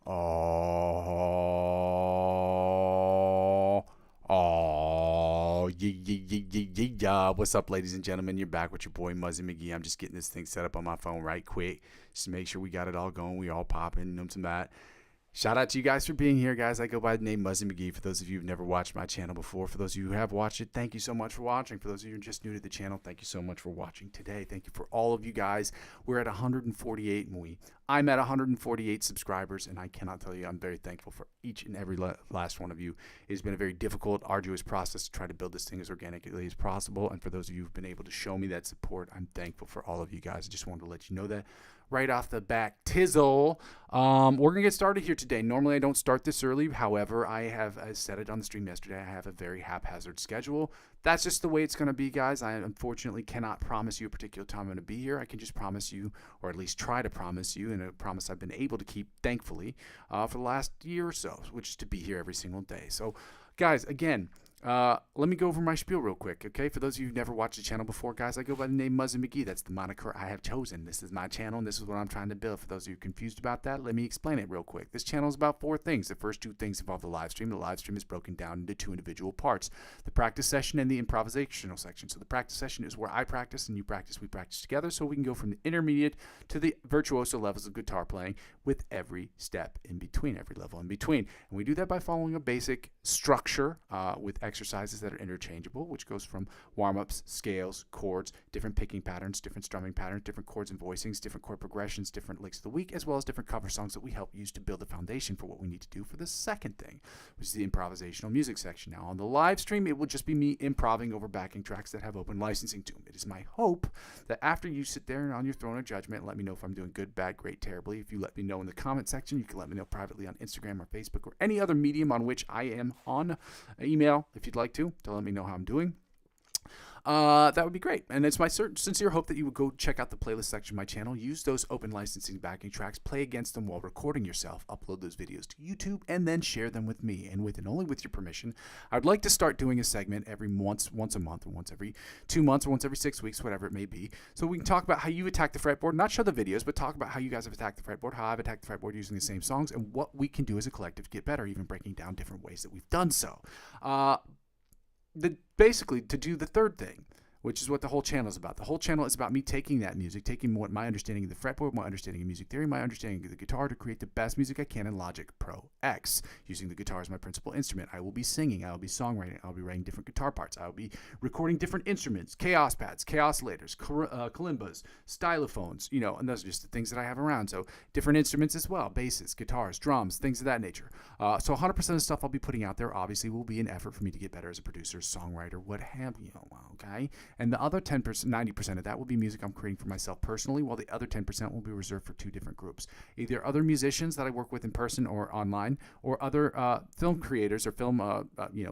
Oh, oh, yeah. What's up, ladies and gentlemen? You're back with your boy Muzzy McGee. I'm just getting this thing set up on my phone right quick, just to make sure we got it all going. We all popping, some that. Shout out to you guys for being here, guys. I go by the name Muzzy McGee. For those of you who've never watched my channel before, for those of you who have watched it, thank you so much for watching. For those of you who are just new to the channel, thank you so much for watching today. Thank you for all of you guys. We're at 148, and I'm at 148 subscribers, and I cannot tell you I'm very thankful for each and every last one of you. It has been a very difficult, arduous process to try to build this thing as organically as possible, and for those of you who've been able to show me that support, I'm thankful for all of you guys. I just wanted to let you know that right off the bat. Tizzle. We're gonna get started here today. Normally I don't start this early. However, I said it on the stream yesterday, I have a very haphazard schedule. That's just the way it's gonna be, guys. I unfortunately cannot promise you a particular time I'm gonna be here. I can just promise you, or at least try to promise you, and a promise I've been able to keep, thankfully, for the last year or so, which is to be here every single day. So, guys, again, let me go over my spiel real quick, okay? For those of you who've never watched the channel before, guys, I go by the name Muzzy McGee. That's the moniker I have chosen. This is my channel, and this is what I'm trying to build. For those of you confused about that, let me explain it real quick. This channel is about 4 things. The first 2 things involve the live stream. The live stream is broken down into 2 individual parts: the practice session and the improvisational section. So the practice session is where I practice and you practice, we practice together, so we can go from the intermediate to the virtuoso levels of guitar playing with every step in between, every level in between. And we do that by following a basic structure with exercises that are interchangeable, which goes from warm-ups, scales, chords, different picking patterns, different strumming patterns, different chords and voicings, different chord progressions, different licks of the week, as well as different cover songs that we help use to build the foundation for what we need to do for the second thing, which is the improvisational music section. Now, on the live stream, it will just be me improving over backing tracks that have open licensing to them. It is my hope that after you sit there and on your throne of judgment and let me know if I'm doing good, bad, great, terribly, if you let me know in the comment section, you can let me know privately on Instagram or Facebook or any other medium on which I am on, email if you'd like to let me know how I'm doing. That would be great. And it's my sincere hope that you would go check out the playlist section of my channel, use those open licensing backing tracks, play against them while recording yourself, upload those videos to YouTube, and then share them with me. And with and only with your permission, I'd like to start doing a segment every once a month, or once every 2 months, or once every 6 weeks, whatever it may be. So we can talk about how you attack the fretboard, not show the videos, but talk about how you guys have attacked the fretboard, how I've attacked the fretboard using the same songs, and what we can do as a collective to get better, even breaking down different ways that we've done so. Basically, to do the third thing, which is what the whole channel is about. The whole channel is about me taking that music, taking what my understanding of the fretboard, my understanding of music theory, my understanding of the guitar to create the best music I can in Logic Pro X, using the guitar as my principal instrument. I will be singing, I will be songwriting, I will be writing different guitar parts, I will be recording different instruments, chaos pads, chaoslators, kalimbas, stylophones, and those are just the things that I have around. So different instruments as well, basses, guitars, drums, things of that nature. So 100% of the stuff I'll be putting out there obviously will be an effort for me to get better as a producer, songwriter, what have you, okay? And the other 10%, 90% of that will be music I'm creating for myself personally, while the other 10% will be reserved for 2 different groups. Either other musicians that I work with in person or online, or other film creators or film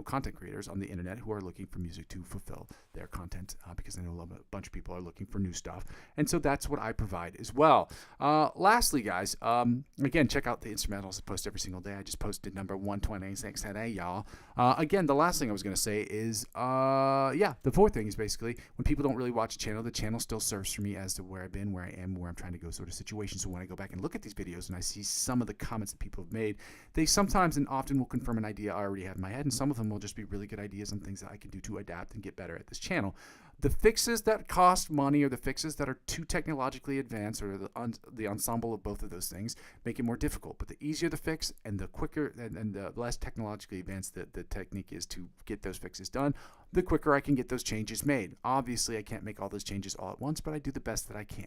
content creators on the internet who are looking for music to fulfill their content, because I know a bunch of people are looking for new stuff. And so that's what I provide as well. Lastly, guys, again, check out the instrumentals I post every single day. I just posted number 126 today, y'all. Again, the last thing I was going to say is, the fourth thing is basically, when people don't really watch the channel still serves for me as to where I've been, where I am, where I'm trying to go sort of situation. So when I go back and look at these videos and I see some of the comments that people have made, they sometimes and often will confirm an idea I already have in my head, and some of them will just be really good ideas and things that I can do to adapt and get better at this channel. The fixes that cost money, or the fixes that are too technologically advanced, or the ensemble of both of those things, make it more difficult. But the easier the fix and the quicker and the less technologically advanced the technique is to get those fixes done, the quicker I can get those changes made. Obviously, I can't make all those changes all at once, but I do the best that I can.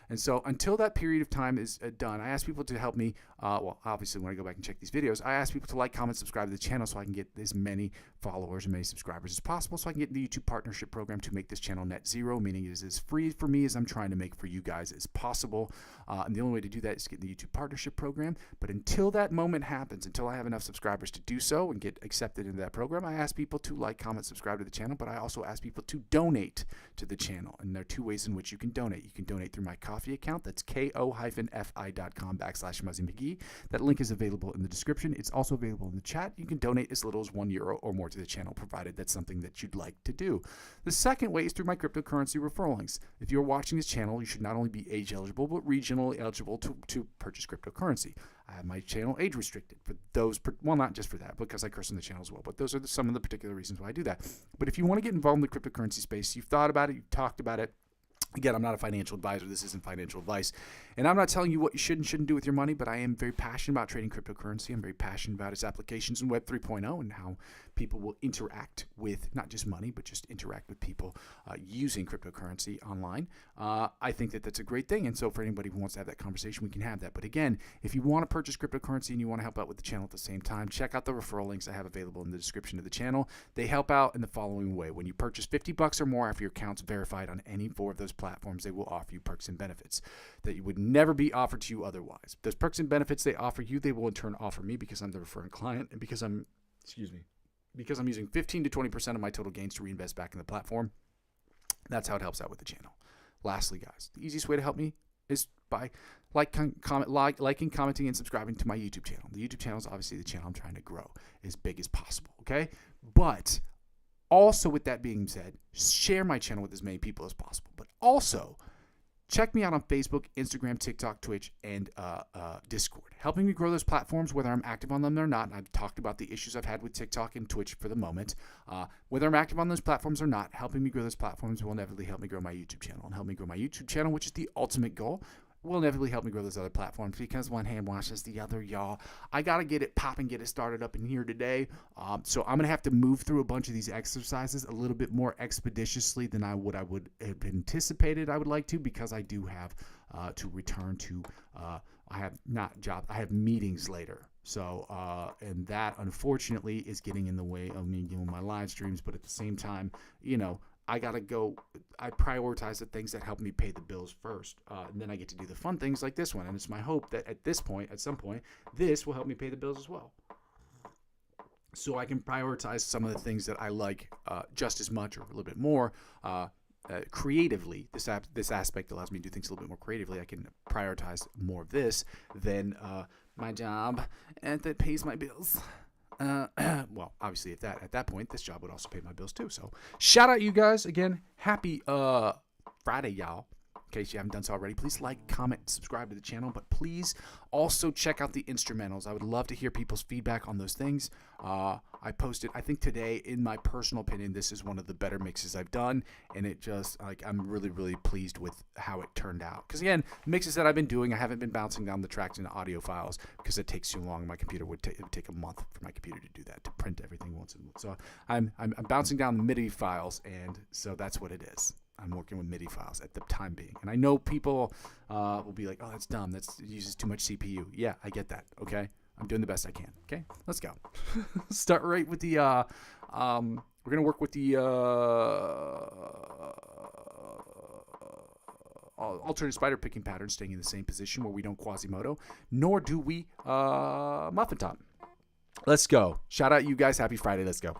And so until that period of time is done, I ask people to help me. Obviously, when I go back and check these videos, I ask people to like, comment, subscribe to the channel so I can get as many followers and many subscribers as possible, so I can get in the YouTube partnership program to make this channel net zero, meaning it is as free for me as I'm trying to make for you guys as possible. And the only way to do that is to get in the YouTube partnership program. But until that moment happens, until I have enough subscribers to do so and get accepted into that program, I ask people to like, comment, subscribe to the channel, but I also ask people to donate to the channel. And there are 2 ways in which you can donate. You can donate through my Ko-fi account. That's ko-fi.com/Muzzy McGee. That link is available in the description. It's also available in the chat. You can donate as little as €1 or more to the channel, provided that's something that you'd like to do. The second way is through my cryptocurrency referral links. If you're watching this channel, you should not only be age eligible, but regionally eligible to purchase cryptocurrency. I have my channel age restricted for those, well, not just for that, because I curse on the channel as well, but those are some of the particular reasons why I do that. But if you want to get involved in the cryptocurrency space, you've thought about it, you've talked about it. Again, I'm not a financial advisor. This isn't financial advice. And I'm not telling you what you should and shouldn't do with your money, but I am very passionate about trading cryptocurrency. I'm very passionate about its applications in Web 3.0 and how people will interact with not just money, but just interact with people using cryptocurrency online. I think that that's a great thing. And so for anybody who wants to have that conversation, we can have that. But again, if you want to purchase cryptocurrency and you want to help out with the channel at the same time, check out the referral links I have available in the description of the channel. They help out in the following way. When you purchase $50 or more after your account's verified on any four of those platforms, they will offer you perks and benefits that you would never be offered to you otherwise. Those perks and benefits they offer you, they will in turn offer me because I'm the referring client and because I'm using 15 to 20% of my total gains to reinvest back in the platform. That's how it helps out with the channel. Lastly, guys, the easiest way to help me is by liking, commenting, and subscribing to my YouTube channel. The YouTube channel is obviously the channel I'm trying to grow as big as possible, okay? But also, with that being said, share my channel with as many people as possible. But also, check me out on Facebook, Instagram, TikTok, Twitch, and Discord. Helping me grow those platforms, whether I'm active on them or not. And I've talked about the issues I've had with TikTok and Twitch for the moment. Whether I'm active on those platforms or not, helping me grow those platforms will inevitably help me grow my YouTube channel. And help me grow my YouTube channel, which is the ultimate goal, will inevitably help me grow those other platforms because one hand washes the other, y'all. I got to get it popping, get it started up in here today. So I'm going to have to move through a bunch of these exercises a little bit more expeditiously than I would have anticipated I would like to, because I do have to return to, I have meetings later. So, and that unfortunately is getting in the way of me doing my live streams. But at the same time, I got to go, I prioritize the things that help me pay the bills first. And then I get to do the fun things like this one. And it's my hope that at some point, this will help me pay the bills as well. So I can prioritize some of the things that I like just as much or a little bit more creatively. This aspect allows me to do things a little bit more creatively. I can prioritize more of this than my job that pays my bills. Well, obviously at that point, this job would also pay my bills too. So shout out you guys again. Happy Friday, y'all. In case you haven't done so already, please like, comment, subscribe to the channel, but please also check out the instrumentals. I would love to hear people's feedback on those things. I posted, I think today, in my personal opinion, this is one of the better mixes I've done, and it just, I'm really, really pleased with how it turned out. Because again, mixes that I've been doing, I haven't been bouncing down the tracks into audio files because it takes too long. My computer it would take a month for my computer to do that, to print everything once in a while. So I'm bouncing down the MIDI files, and so that's what it is. I'm working with MIDI files at the time being. And I know people will be like, oh, that's dumb. It uses too much CPU. Yeah, I get that, okay? I'm doing the best I can, okay? Let's go. Start right with the, we're going to work with the alternate spider picking pattern, staying in the same position where we don't Quasimodo, nor do we muffin top. Let's go. Shout out you guys. Happy Friday. Let's go.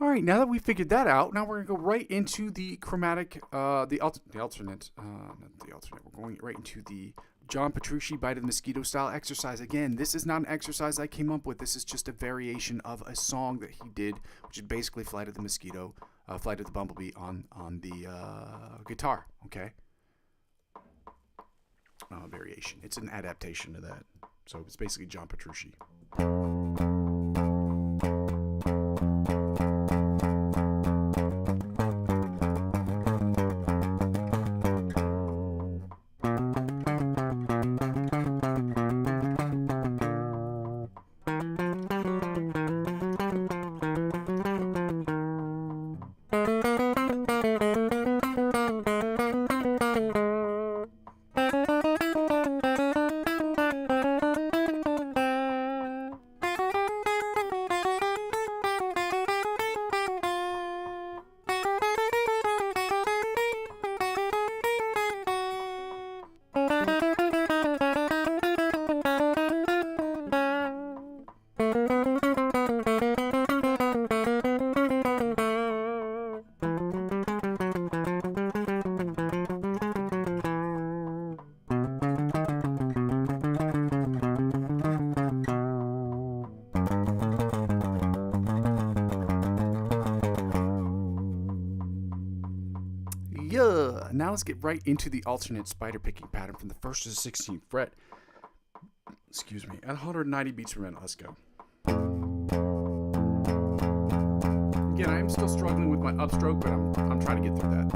All right, now that we figured that out, now we're going to go right into the chromatic, the alternate. We're going right into the John Petrucci Bite of the Mosquito style exercise. Again, this is not an exercise I came up with. This is just a variation of a song that he did, which is basically Flight of the Mosquito, Flight of the Bumblebee on the guitar, okay? Variation. It's an adaptation of that. So it's basically John Petrucci. Now let's get right into the alternate spider picking pattern from the 1st to the 16th fret. Excuse me. At 190 beats per minute. Let's go. Again, I am still struggling with my upstroke, but I'm trying to get through that.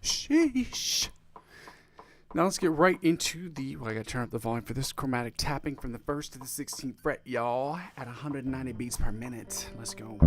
Sheesh. Now let's get right into the, I gotta turn up the volume for this, chromatic tapping from the 1st to the 16th fret, y'all, at 190 beats per minute. Let's go.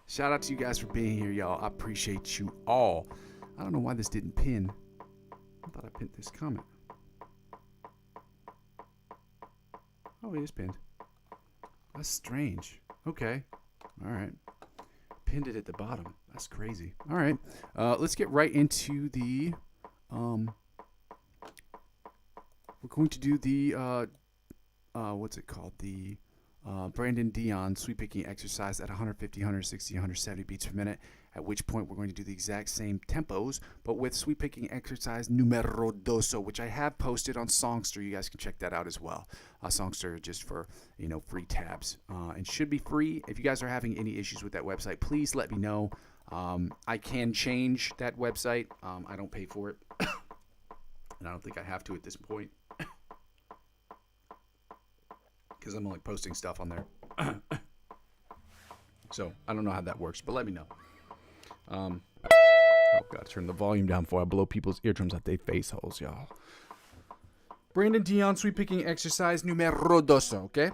Shout out to you guys for being here, y'all. I appreciate you all. I don't know why this didn't pin. I thought I pinned this comment. Oh, it is pinned. That's strange. Okay. All right. Pinned it at the bottom. That's crazy. All right. Let's get right into the... we're going to do the... what's it called? The... Brandon Dion sweep picking exercise at 150, 160, 170 beats per minute, at which point we're going to do the exact same tempos, but with sweep picking exercise numero doso, which I have posted on Songster. You guys can check that out as well. Songster, just for, free tabs, and should be free. If you guys are having any issues with that website, please let me know. I can change that website. I don't pay for it, and I don't think I have to at this point, because I'm only posting stuff on there. So I don't know how that works, but let me know. Oh God, turn the volume down before I blow people's eardrums out their face holes, y'all. Brandon Dion sweep picking exercise numero dos, okay?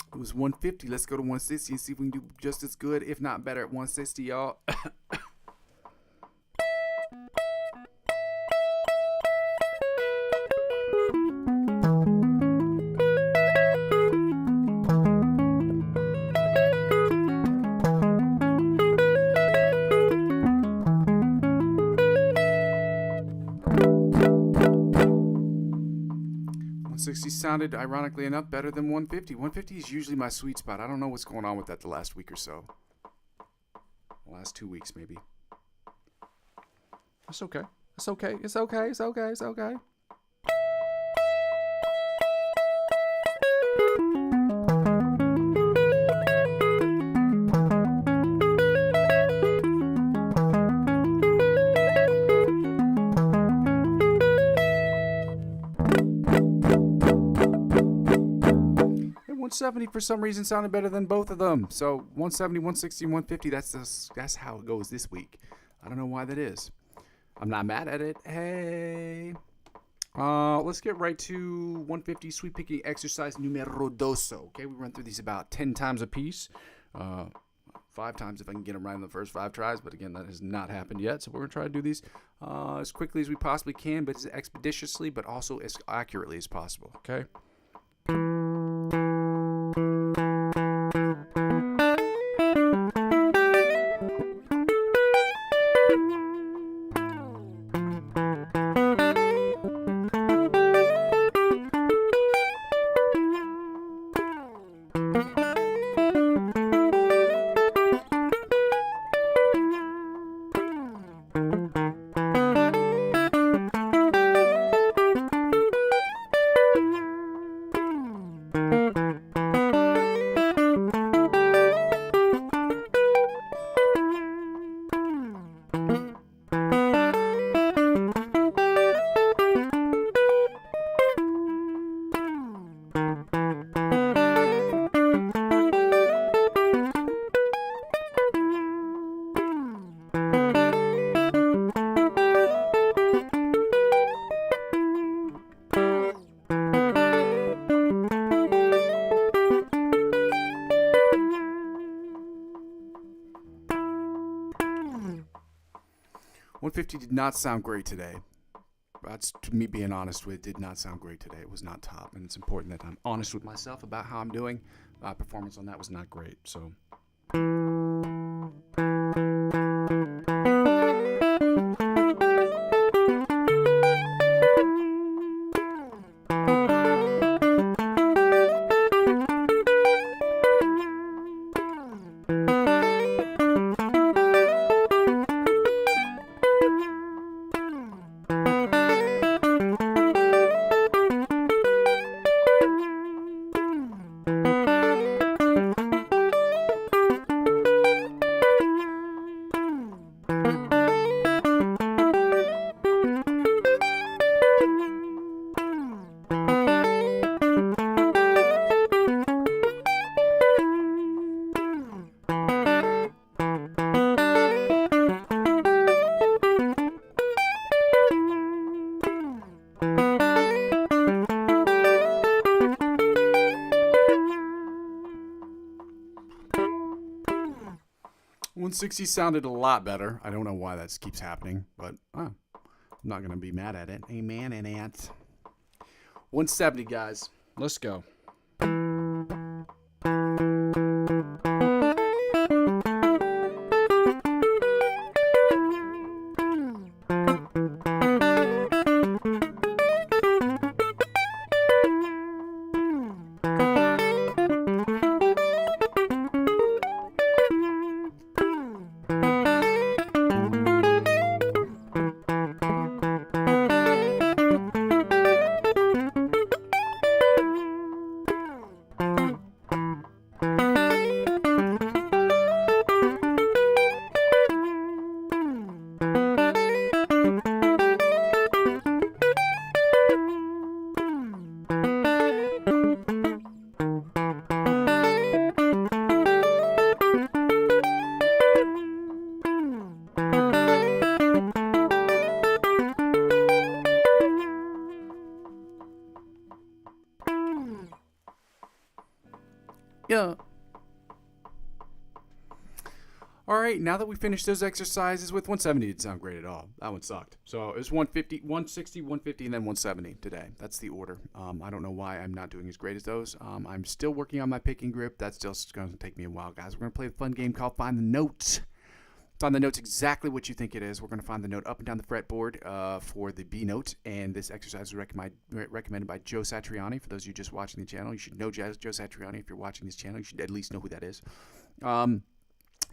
It was 150. Let's go to 160 and see if we can do just as good, if not better, at 160, y'all. Sounded, ironically enough, better than 150. 150 is usually my sweet spot. I don't know what's going on with that the last week or so. The last 2 weeks, maybe. It's okay. It's okay. It's okay. It's okay. It's okay. 170 for some reason sounded better than both of them. So 170, 160, 150, that's how it goes this week. I don't know why that is. I'm not mad at it. Hey. Let's get right to 150 sweep picking exercise numero doso. Okay, we run through these about 10 times a piece. 5 times if I can get them right in the first 5 tries, but again, that has not happened yet. So we're going to try to do these as quickly as we possibly can, but as expeditiously, but also as accurately as possible, okay? .150 did not sound great today. That's me being honest with it. Did not sound great today. It was not top, and it's important that I'm honest with myself about how I'm doing. Performance on that was not great. So. .160 sounded a lot better. I don't know why that keeps happening, but I'm not going to be mad at it. Amen and ant. 170, guys. Let's go. Yeah. All right, now that we finished those exercises with 170, it didn't sound great at all. That one sucked. So it was 150, 160, 150, and then 170 today. That's the order. I don't know why I'm not doing as great as those. I'm still working on my picking grip. That's still going to take me a while, guys. We're going to play a fun game called Find the Note. Find the note's exactly what you think it is. We're going to find the note up and down the fretboard for the B note, and this exercise is recommended by Joe Satriani. For those of you just watching the channel, you should know Joe Satriani. If you're watching this channel, you should at least know who that is. And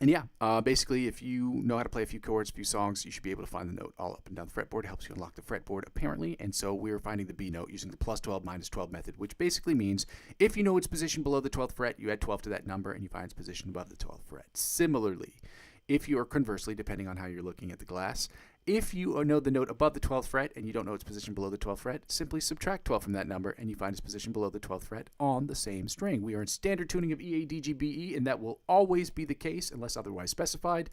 yeah, basically, if you know how to play a few chords, a few songs, you should be able to find the note all up and down the fretboard. It helps you unlock the fretboard, apparently. And so we're finding the B note using the plus 12 minus 12 method, which basically means if you know its position below the 12th fret, you add 12 to that number, and you find its position above the 12th fret. Similarly, if you are conversely, depending on how you're looking at the glass, if you know the note above the 12th fret and you don't know its position below the 12th fret, simply subtract 12 from that number and you find its position below the 12th fret on the same string. We are in standard tuning of E, A, D, G, B, E, and that will always be the case unless otherwise specified.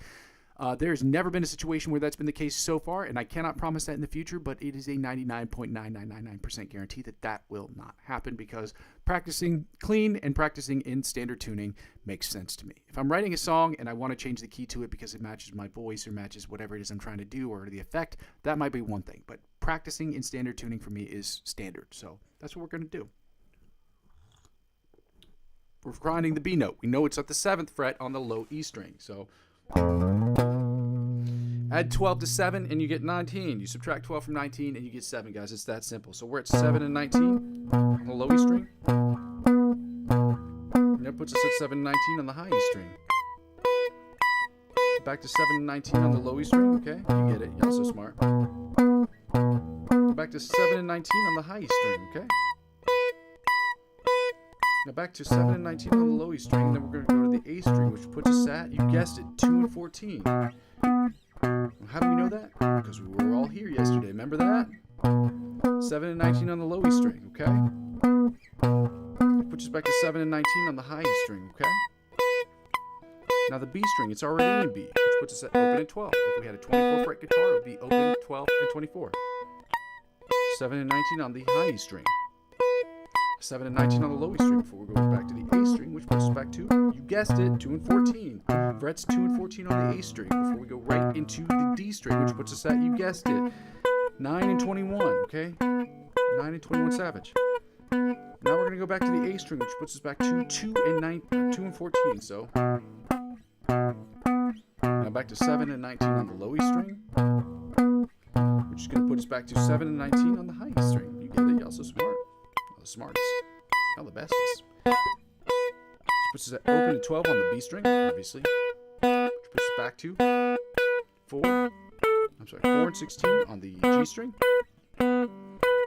There's never been a situation where that's been the case so far, and I cannot promise that in the future, but it is a 99.9999% guarantee that that will not happen because practicing clean and practicing in standard tuning makes sense to me. If I'm writing a song and I want to change the key to it because it matches my voice or matches whatever it is I'm trying to do or the effect, that might be one thing. But practicing in standard tuning for me is standard, so that's what we're going to do. We're grinding the B note. We know it's at the 7th fret on the low E string, so add 12 to 7 and you get 19. You subtract 12 from 19 and you get 7, guys. It's that simple. So we're at 7 and 19 on the low E string. And that puts us at 7 and 19 on the high E string. Back to 7 and 19 on the low E string. Okay, you get it. You're so smart. Back to 7 and 19 on the high E string. Okay. Now back to 7 and 19 on the low E string. Then we're going to go to the A string, which puts us at, you guessed it, 2 and 14. How do we know that? Because we were all here yesterday. Remember that? 7 and 19 on the low E string, okay? Puts us back to 7 and 19 on the high E string, okay? Now the B string, it's already in B, which puts us at open and 12. If we had a 24 fret guitar, it would be open, 12, and 24. 7 and 19 on the high E string. 7 and 19 on the low E string before we go back to the A string, which puts us back to, you guessed it, 2 and 14. Frets 2 and 14 on the A string before we go right into the D string, which puts us at, you guessed it, 9 and 21, okay? 9 and 21 Savage. Now we're going to go back to the A string, which puts us back to 2 and 14, so. Now back to 7 and 19 on the low E string, which is going to put us back to 7 and 19 on the high E string. You get it? Y'all so smart. Smartest. Not the bestest. Which puts us at open and 12 on the B string, obviously. Which puts us back to 4 and 16 on the G string.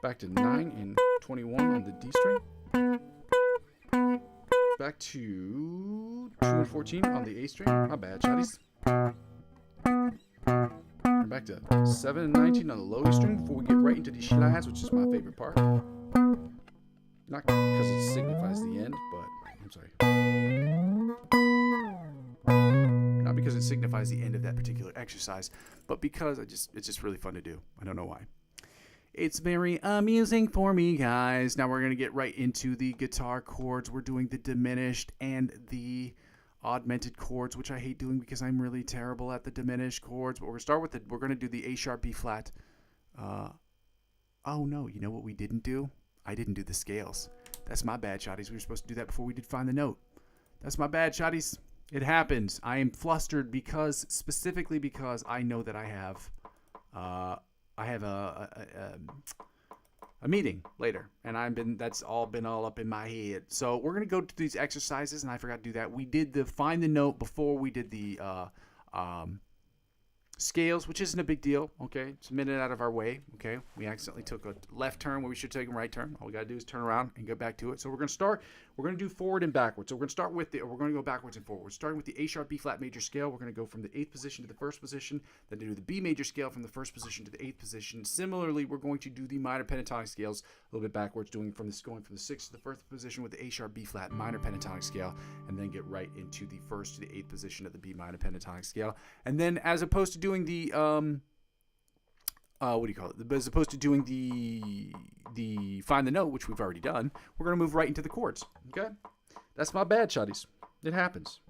Back to 9 and 21 on the D string. Back to 2 and 14 on the A string. Not bad, chatties. And back to 7 and 19 on the low E string before we get right into the slides, which is my favorite part. Not because it signifies the end, but I'm sorry. Not because it signifies the end of that particular exercise, but because it's just really fun to do. I don't know why. It's very amusing for me, guys. Now we're going to get right into the guitar chords. We're doing the diminished and the augmented chords, which I hate doing because I'm really terrible at the diminished chords. But we're going to start with we're going to do the A sharp, B flat. Oh no, you know what we didn't do? I didn't do the scales. That's my bad, shotties. We were supposed to do that before we did find the note. That's my bad, shotties. It happens. I am flustered specifically because I know that I have a meeting later, and that's all been all up in my head. So we're gonna go to these exercises, and I forgot to do that. We did the find the note before we did the scales, which isn't a big deal, okay? It's a minute out of our way, okay? We accidentally took a left turn where we should take a right turn. All we got to do is turn around and go back to it. So we're going to do forward and backwards. So we're going to go backwards and forward. We're starting with the A sharp, B flat major scale. We're going to go from the 8th position to the 1st position, then do the B major scale from the 1st position to the 8th position. Similarly, we're going to do the minor pentatonic scales a little bit backwards, going from the 6th to the 1st position with the A sharp, B flat minor pentatonic scale, and then get right into the 1st to the 8th position of the B minor pentatonic scale. And then as opposed to doing the as opposed to doing the find the note, which we've already done, we're going to move right into the chords. Okay? That's my bad, shotties. It happens.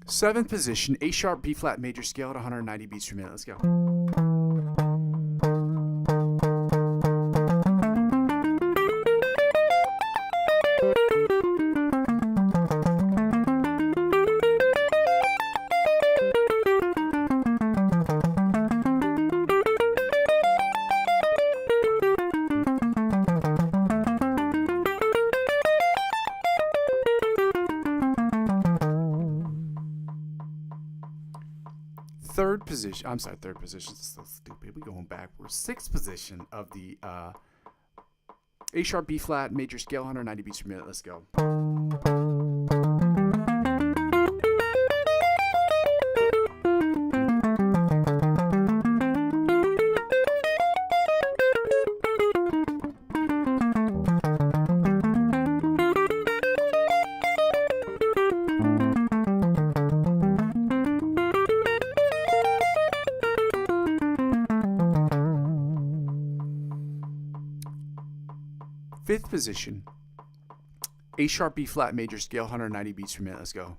7th position, A sharp, B flat major scale at 190 beats per minute. Let's go. position. I'm sorry, third position is so stupid. We're going backwards. Sixth position of the A sharp B flat major scale, 190 beats per minute. Let's go. Fifth position, A sharp B flat major scale, 190 beats per minute. Let's go.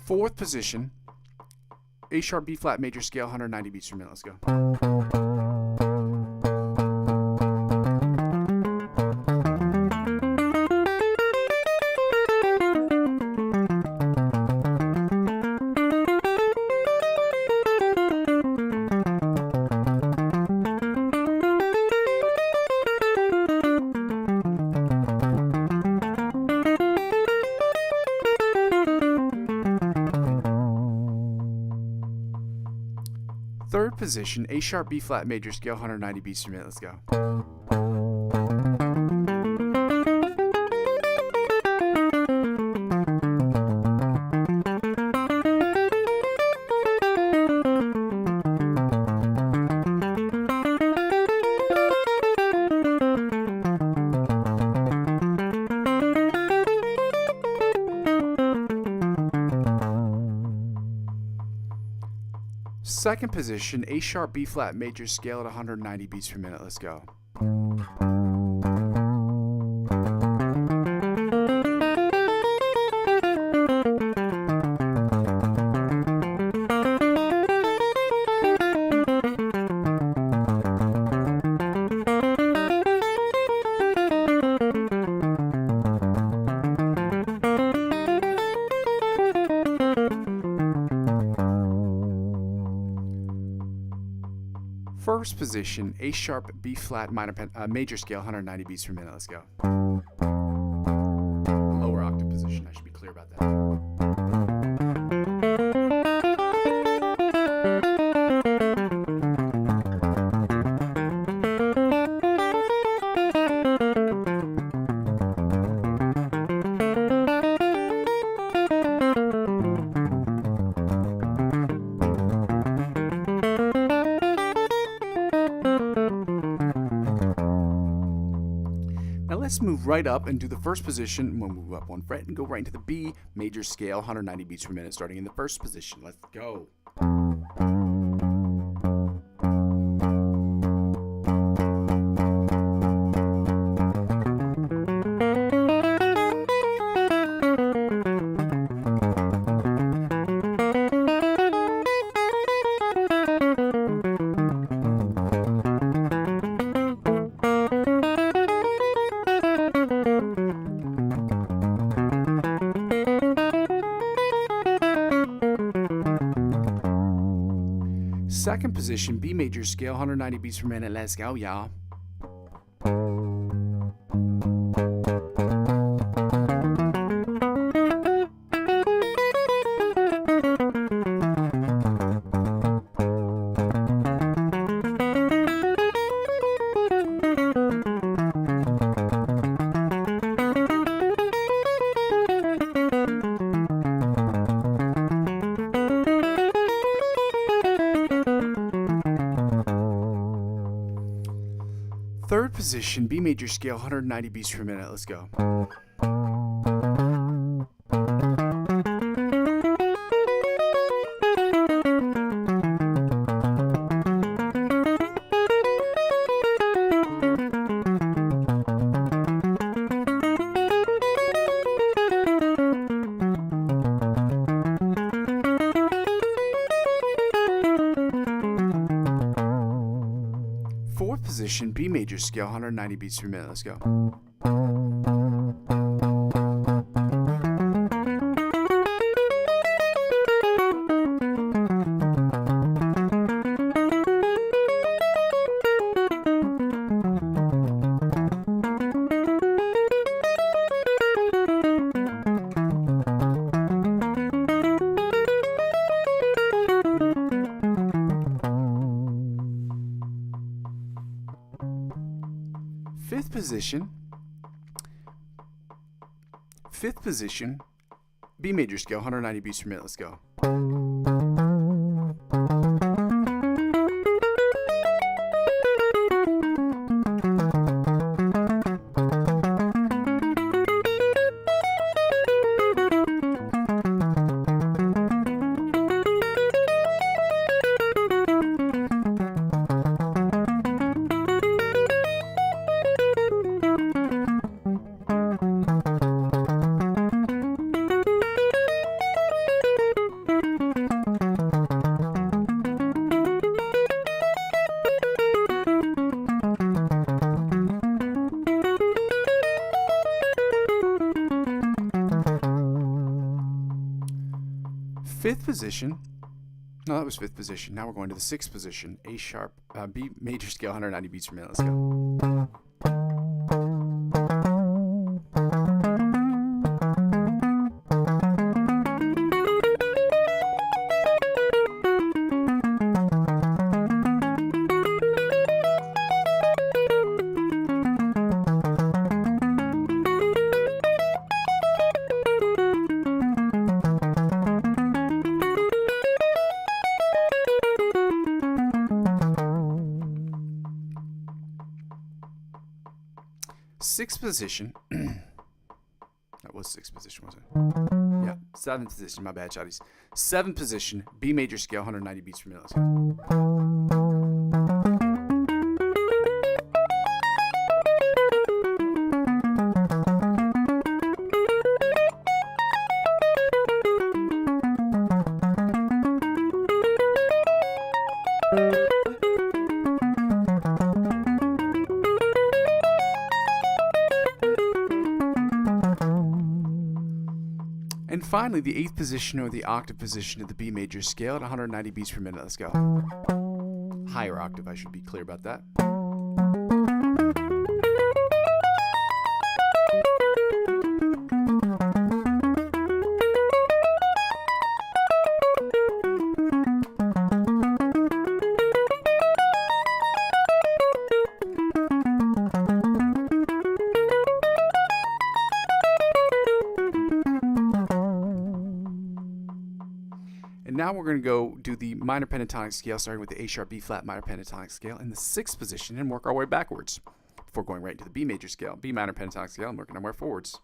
Fourth position, A sharp B flat major scale, 190 beats per minute. Let's go. Third position, A sharp B flat major scale, 190 beats per minute. Let's go. Second position, A sharp B flat major scale at 190 beats per minute. Let's go. First position, A sharp B flat major scale, 190 beats per minute. Let's go. Lower octave position. I should be clear about that. Let's move right up and do the first position. We'll move up one fret and go right into the B major scale, 190 beats per minute, starting in the first position. Let's go. Second position, B major scale, 190 beats per minute. Let's go, y'all. Third position, B major scale, 190 beats per minute. Let's go. position, B major scale, 190 beats per minute. Let's go. Fifth position, B major scale, 190 beats per minute. Let's go. Fifth position. No, that was fifth position. Now we're going to the sixth position. A sharp, B major scale, 190 beats per minute. Let's go. Sixth position. That was sixth position, wasn't it? Yeah, seventh position. My bad, shotties. Seventh position, B major scale, 190 beats per minute. Let's go. And finally, the eighth position, or the octave position of the B major scale at 190 beats per minute. Let's go. Higher octave, I should be clear about that. Now we're going to go do the minor pentatonic scale, starting with the A sharp B flat minor pentatonic scale in the sixth position, and work our way backwards before going right into the B major scale, B minor pentatonic scale, and working our way forwards.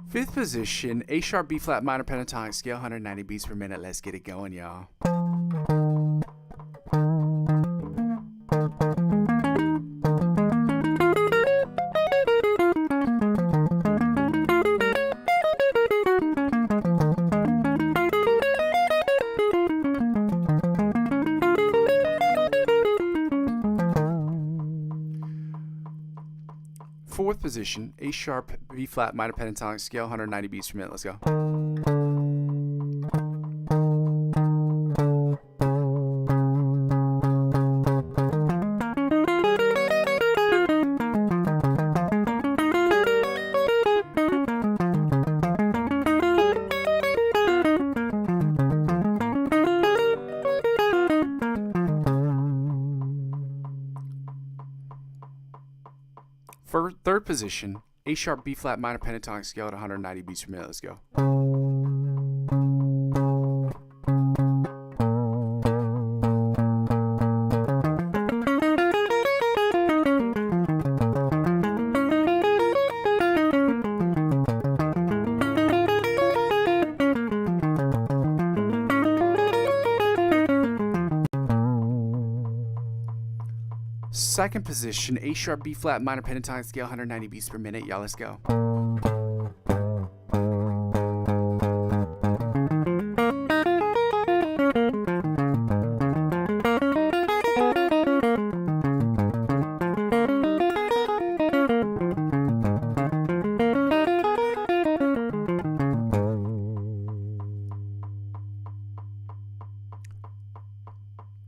Fifth position, A sharp B flat minor pentatonic scale, 190 beats per minute. Let's get it going, y'all. Fourth position, A sharp B flat minor pentatonic scale, 190 beats per minute. Let's go. For third position, A sharp B flat minor pentatonic scale at 190 beats per minute. Let's go. Second position, A sharp, B flat, minor pentatonic scale, 190 beats per minute. Y'all, let's go.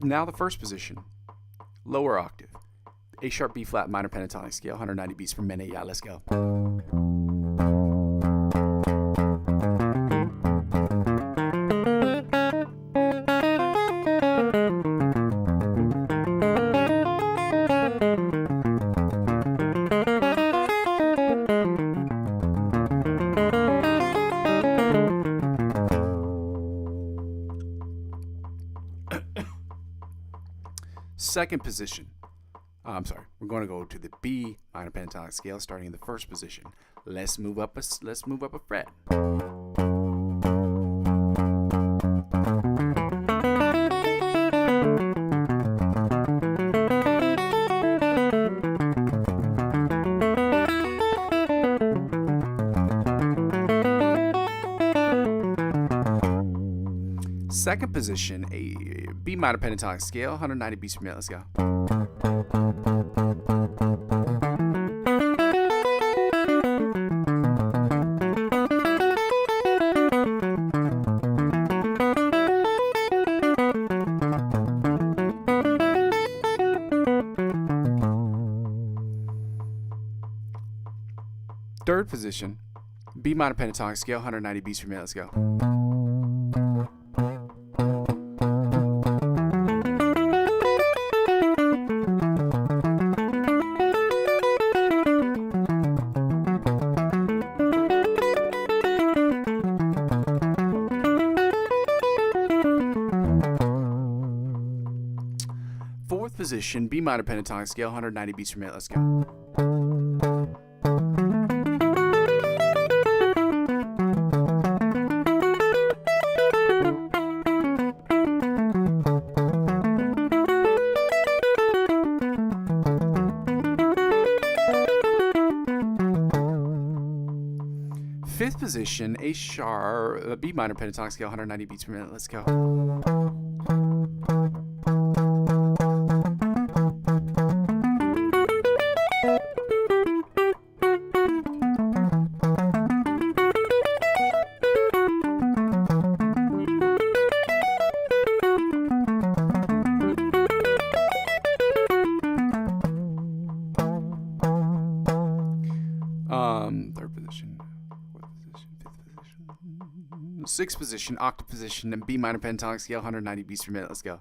Now the first position, lower octave, A sharp, B flat, minor pentatonic scale, 190 beats per minute. Yeah, let's go. Second position. We're going to go to the B minor pentatonic scale, starting in the first position. Let's move up a fret. Second position, a B minor pentatonic scale, 190 beats per minute. Let's go. Third position, B minor pentatonic scale, 190 beats per minute. Let's go. Fourth position, B minor pentatonic scale, 190 beats per minute. Let's go. Fifth position, A sharp, B minor pentatonic scale, 190 beats per minute. Let's go. Third position, fourth position, fifth position, sixth position, octave position, and B minor pentatonic scale, 190 beats per minute. Let's go.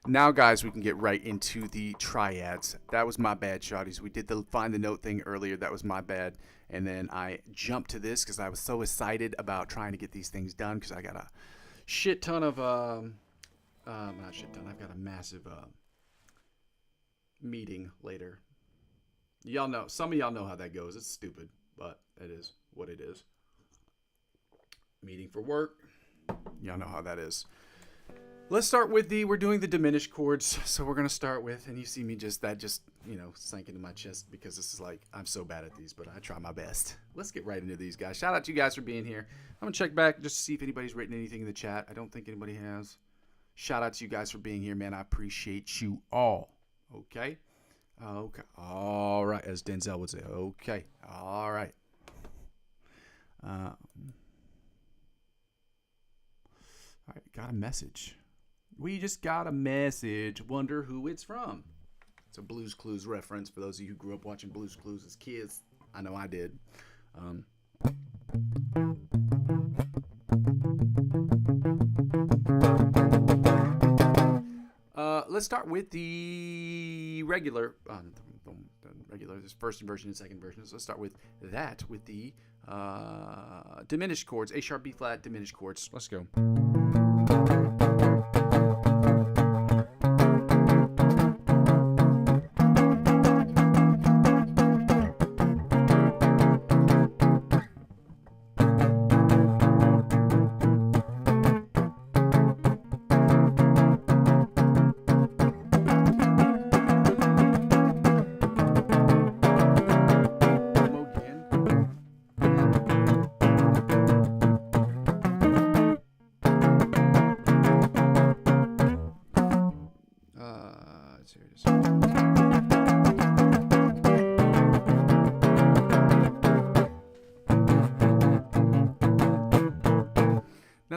Now, guys, we can get right into the triads. That was my bad, shawties. We did the find the note thing earlier. That was my bad. And then I jumped to this because I was so excited about trying to get these things done because I got a shit ton of, not shit ton, I've got a massive meeting later. Y'all know, some of y'all know how that goes. It's stupid, but it is what it is. Meeting for work. Y'all know how that is. Let's start with we're doing the diminished chords. So we're going to start with, and you see me just sank into my chest because this is like, I'm so bad at these, but I try my best. Let's get right into these, guys. Shout out to you guys for being here. I'm going to check back just to see if anybody's written anything in the chat. I don't think anybody has. Shout out to you guys for being here, man. I appreciate you all. Okay. Okay. All right. As Denzel would say. Okay. All right. All right. Got a message. We just got a message. Wonder who it's from. It's a Blue's Clues reference for those of you who grew up watching Blue's Clues as kids. I know I did. Let's start with the regular. There's first version and second version. So let's start with that with the diminished chords. A sharp, B flat, diminished chords. Let's go.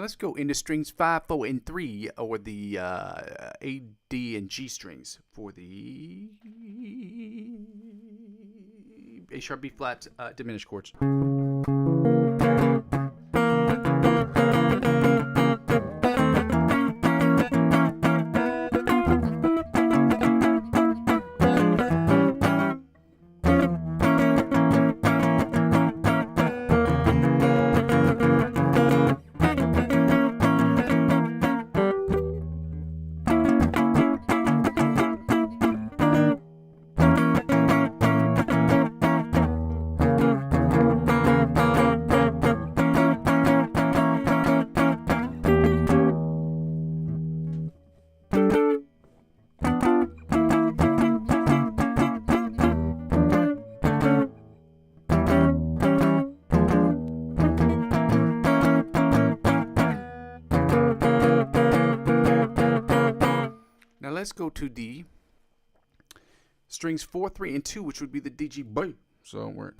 let's go into strings 5, 4, and 3, or the A, D, and G strings for the A sharp, B flat, diminished chords. Let's go to the strings 4, 3, and 2, which would be the DG B. So we're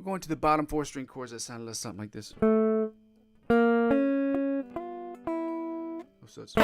going to the bottom 4 string chords that sound a little something like this. So it's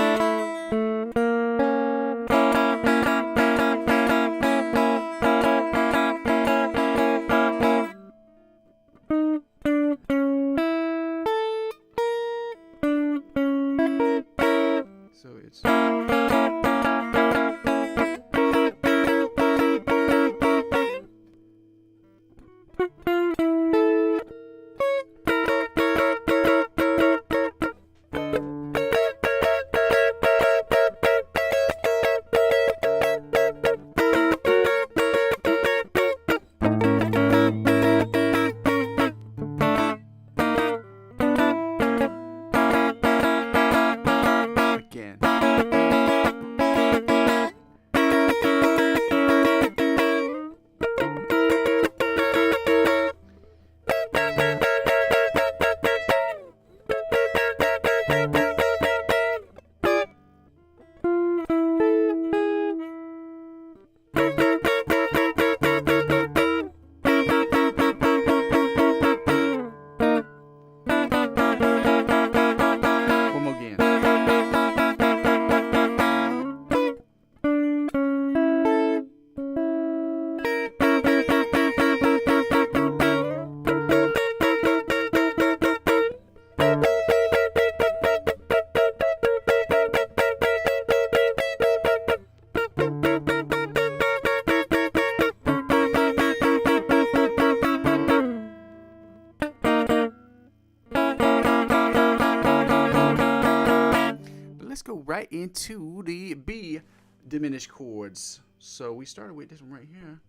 right into the B diminished chords. So we started with this one right here.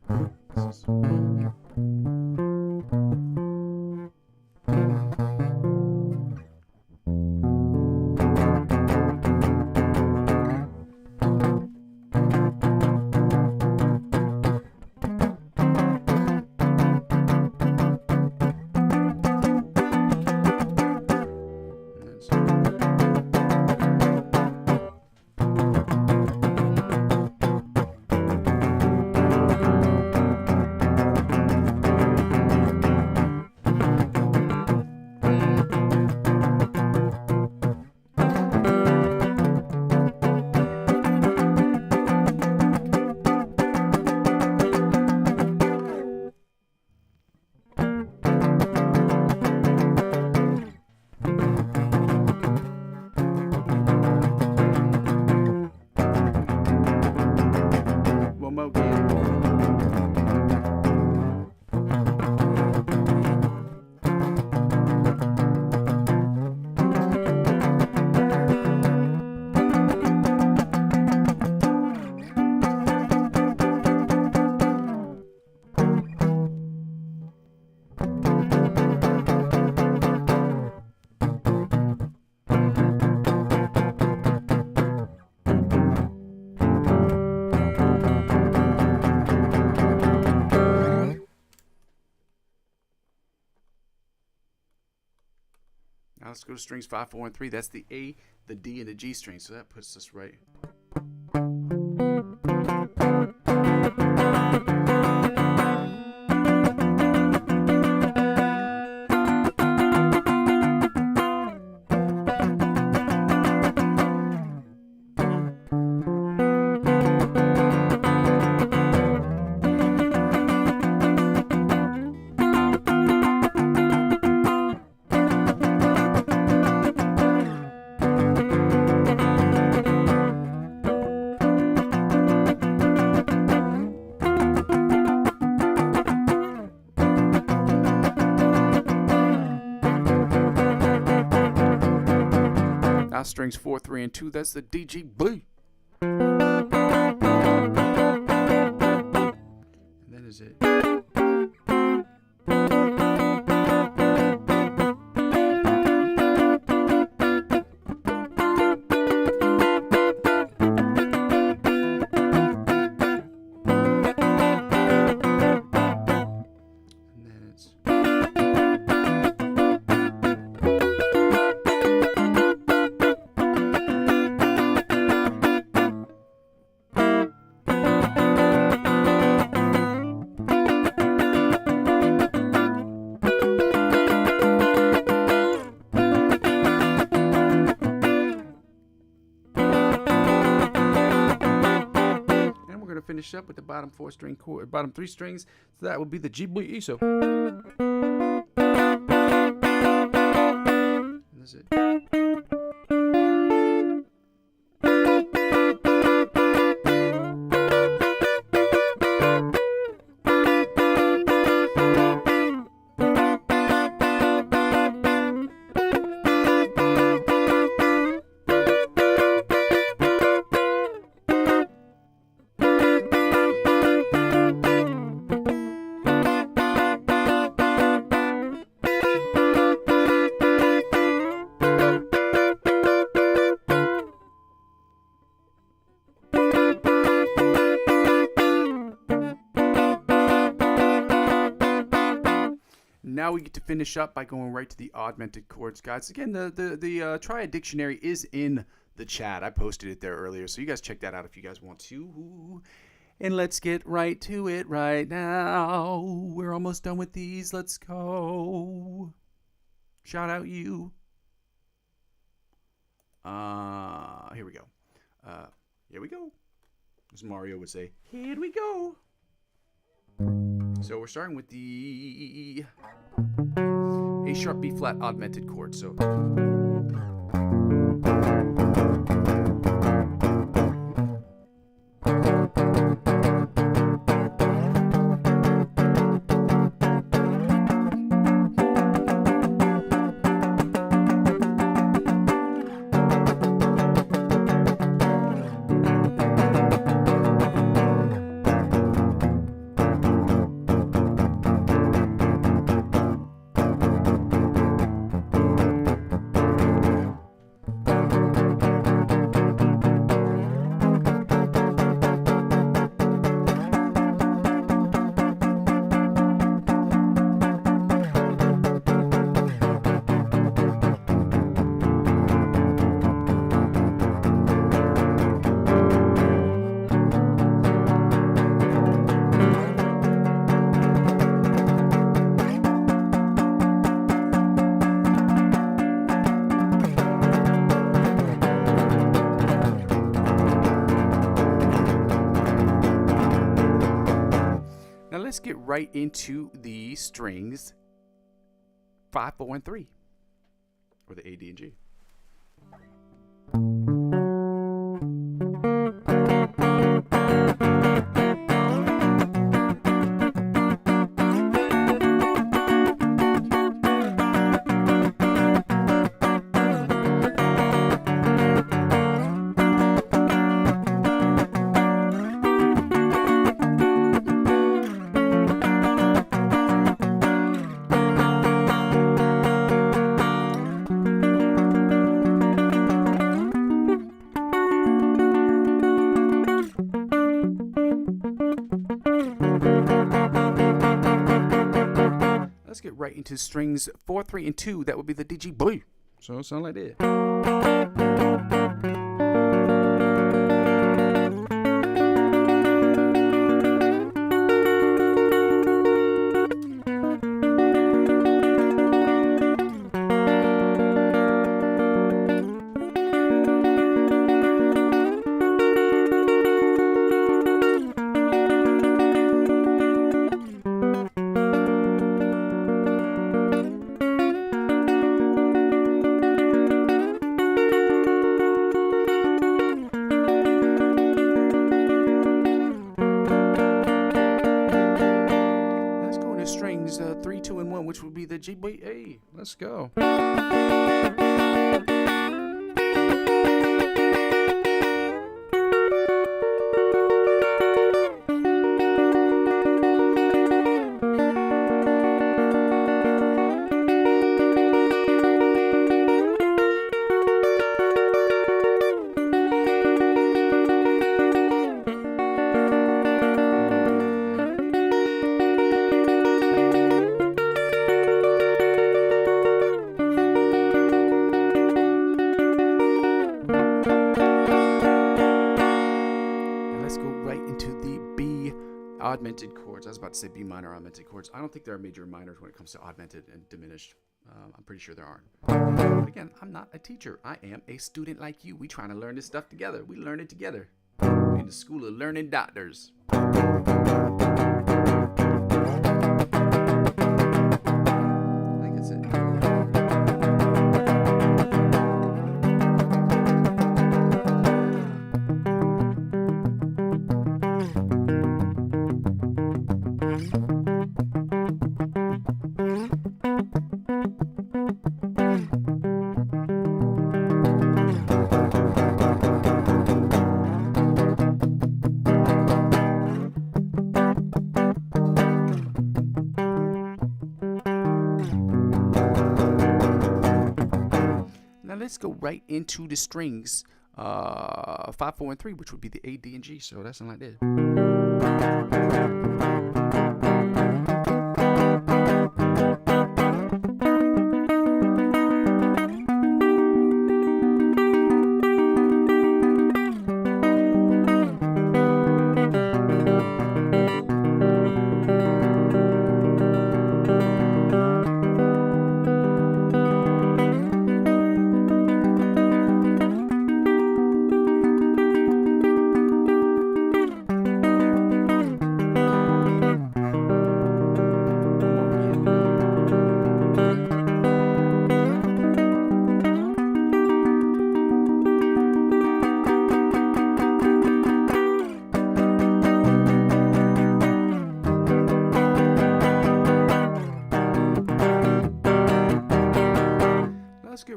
Now let's go to strings 5, 4, and 3. That's the A, the D, and the G string. So that puts us right. Now strings 4, 3, and 2. That's the D, G, B. And that is it. Finish up with the bottom 4 string chord, bottom 3 strings. So that would be the G, B, E. So that's it. Now we get to finish up by going right to the augmented chords, guys. Again, the Triad Dictionary is in the chat. I posted it there earlier, so you guys check that out if you guys want to. And let's get right to it right now. We're almost done with these. Let's go. Shout out you. Here we go. Here we go. As Mario would say, here we go. So we're starting with the A sharp B flat augmented chord. So let's get right into the strings 5, 4, and 3, or the A, D, and G. Let's get right into strings 4, 3, and 2. That would be the D, G, B. So it sounds like that. Strings 3, 2, and 1, which would be the G B A. Let's go. Augmented chords. I was about to say B minor augmented chords. I don't think there are major and minors when it comes to augmented and diminished. I'm pretty sure there aren't. But again, I'm not a teacher. I am a student like you. We trying to learn this stuff together. We learn it together. In the school of learning doctors. Let's go right into the strings 5, 4, and 3, which would be the A, D, and G. So that's something like that.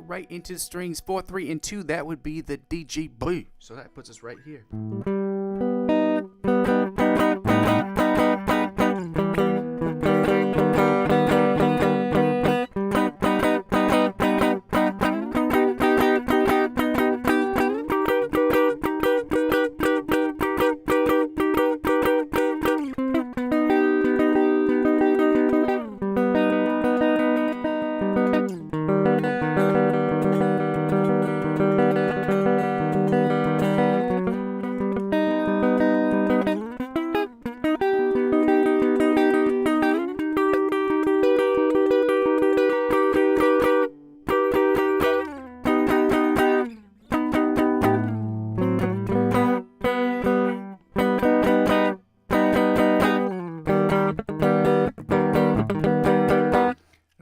Right into strings 4, 3, and 2. That would be the D, G, B. So that puts us right here.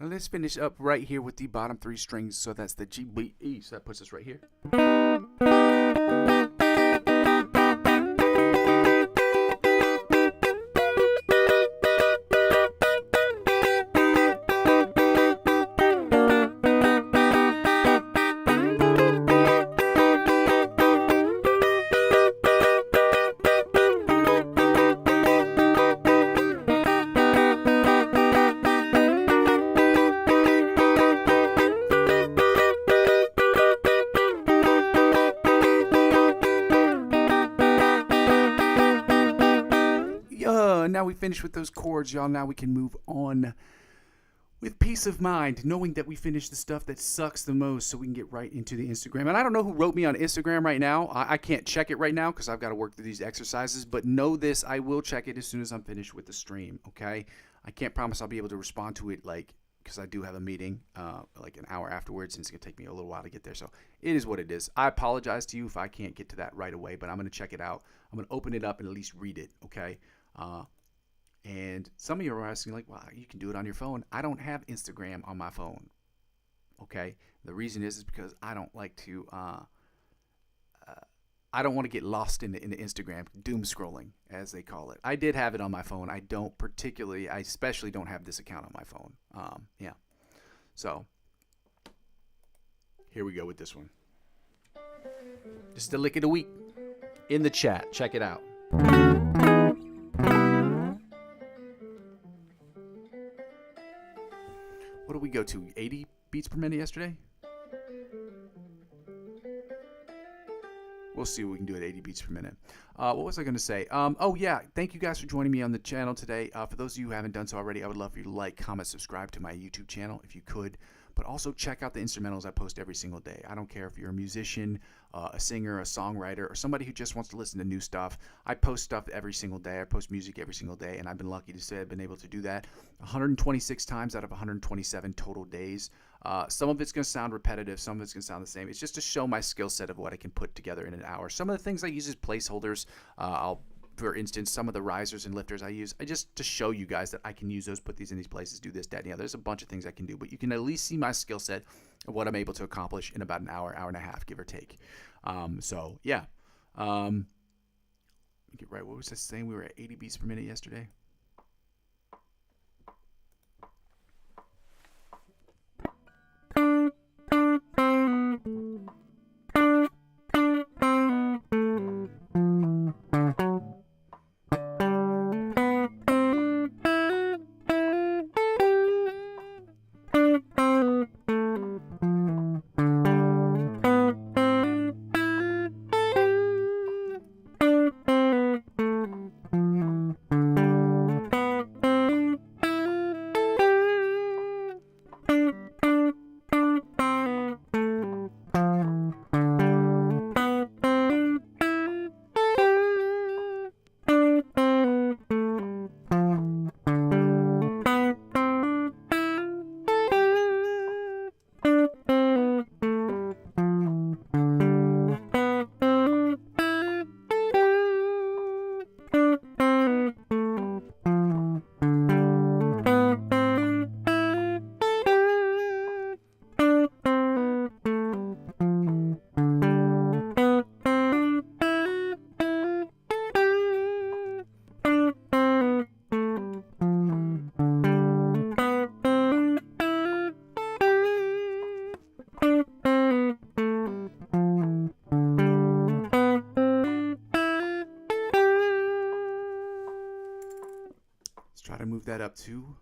Let's finish up right here with the bottom 3 strings. So that's the G, B, E. So that puts us right here. Now we finished with those chords, y'all. Now we can move on with peace of mind, knowing that we finished the stuff that sucks the most so we can get right into the Instagram. And I don't know who wrote me on Instagram right now. I can't check it right now because I've got to work through these exercises. But know this, I will check it as soon as I'm finished with the stream, okay? I can't promise I'll be able to respond to it because I do have a meeting like an hour afterwards, and it's going to take me a little while to get there. So it is what it is. I apologize to you if I can't get to that right away, but I'm going to check it out. I'm going to open it up and at least read it, okay? And some of you are asking, like, well, you can do it on your phone. I don't have Instagram on my phone, okay? The reason is because I don't like to, I don't want to get lost in the Instagram doom scrolling, as they call it. I did have it on my phone. I especially don't have this account on my phone. Yeah. So here we go with this one. Just a lick of the week in the chat. Check it out. What did we go to? 80 beats per minute yesterday? We'll see what we can do at 80 beats per minute. What was I going to say? Oh, yeah. Thank you guys for joining me on the channel today. For those of you who haven't done so already, I would love for you to like, comment, subscribe to my YouTube channel if you could. But also check out the instrumentals I post every single day. I don't care if you're a musician, a singer, a songwriter, or somebody who just wants to listen to new stuff. I post stuff every single day. I post music every single day, and I've been lucky to say I've been able to do that 126 times out of 127 total days. Some of it's going to sound repetitive. Some of it's going to sound the same. It's just to show my skill set of what I can put together in an hour. Some of the things I use as placeholders, for instance, some of the risers and lifters I use, just to show you guys that I can use those, put these in these places, do this, that, and the other. There's a bunch of things I can do, but you can at least see my skill set of what I'm able to accomplish in about an hour, hour and a half, give or take. So, yeah. Get right. What was I saying? We were at 80 beats per minute yesterday. That up to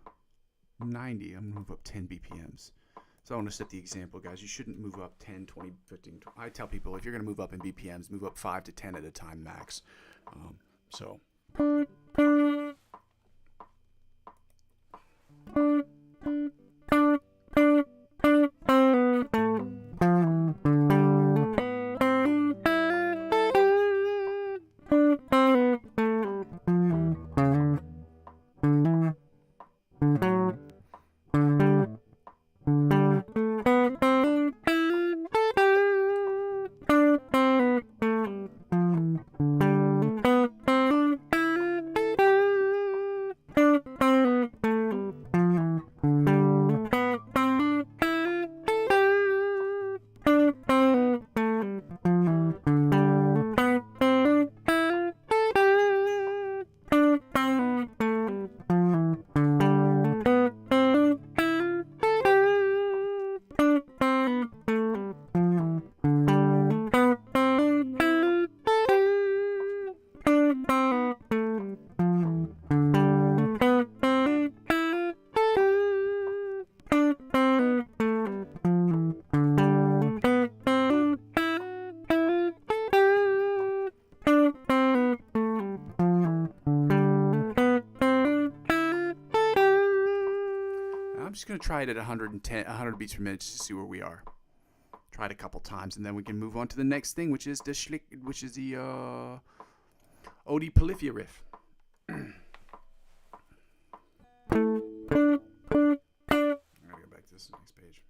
90. I'm going to move up 10 BPMs. So I want to set the example, guys. You shouldn't move up 10, 20, 15, 20. I tell people if you're going to move up in BPMs, move up 5 to 10 at a time max. So. just going to try it at 100 beats per minute just to see where we are. Try it a couple times, and then we can move on to the next thing, which is the Odi Polyphia riff. I gotta go back to this next page.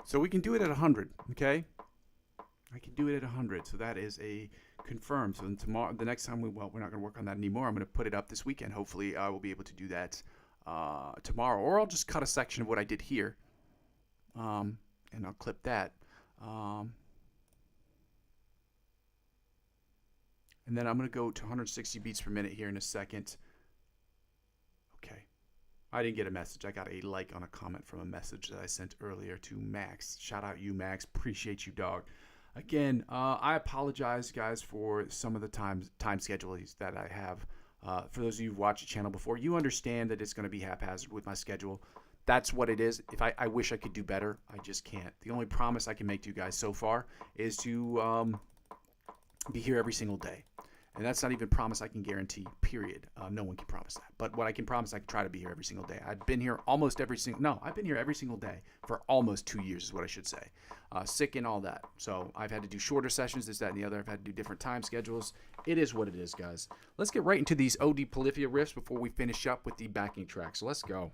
So we can do it at 100, okay? I can do it at 100, so that is a confirmed. So then tomorrow, the next time we're not going to work on that anymore. I'm going to put it up this weekend. Hopefully, I will be able to do that tomorrow, or I'll just cut a section of what I did here, and I'll clip that. And then I'm going to go to 160 beats per minute here in a second. Okay. I didn't get a message. I got a like on a comment from a message that I sent earlier to Max. Shout out you, Max. Appreciate you, dog. Again, I apologize, guys, for some of the time schedules that I have. For those of you who've watched the channel before, you understand that it's going to be haphazard with my schedule. That's what it is. If I wish I could do better, I just can't. The only promise I can make to you guys so far is to be here every single day. And that's not even a promise I can guarantee, period. No one can promise that. But what I can promise, I can try to be here every single day. I've been here almost every single... No, I've been here every single day for almost 2 years is what I should say. Sick and all that. So I've had to do shorter sessions, this, that, and the other. I've had to do different time schedules. It is what it is, guys. Let's get right into these Odi Polyphia riffs before we finish up with the backing track. So let's go.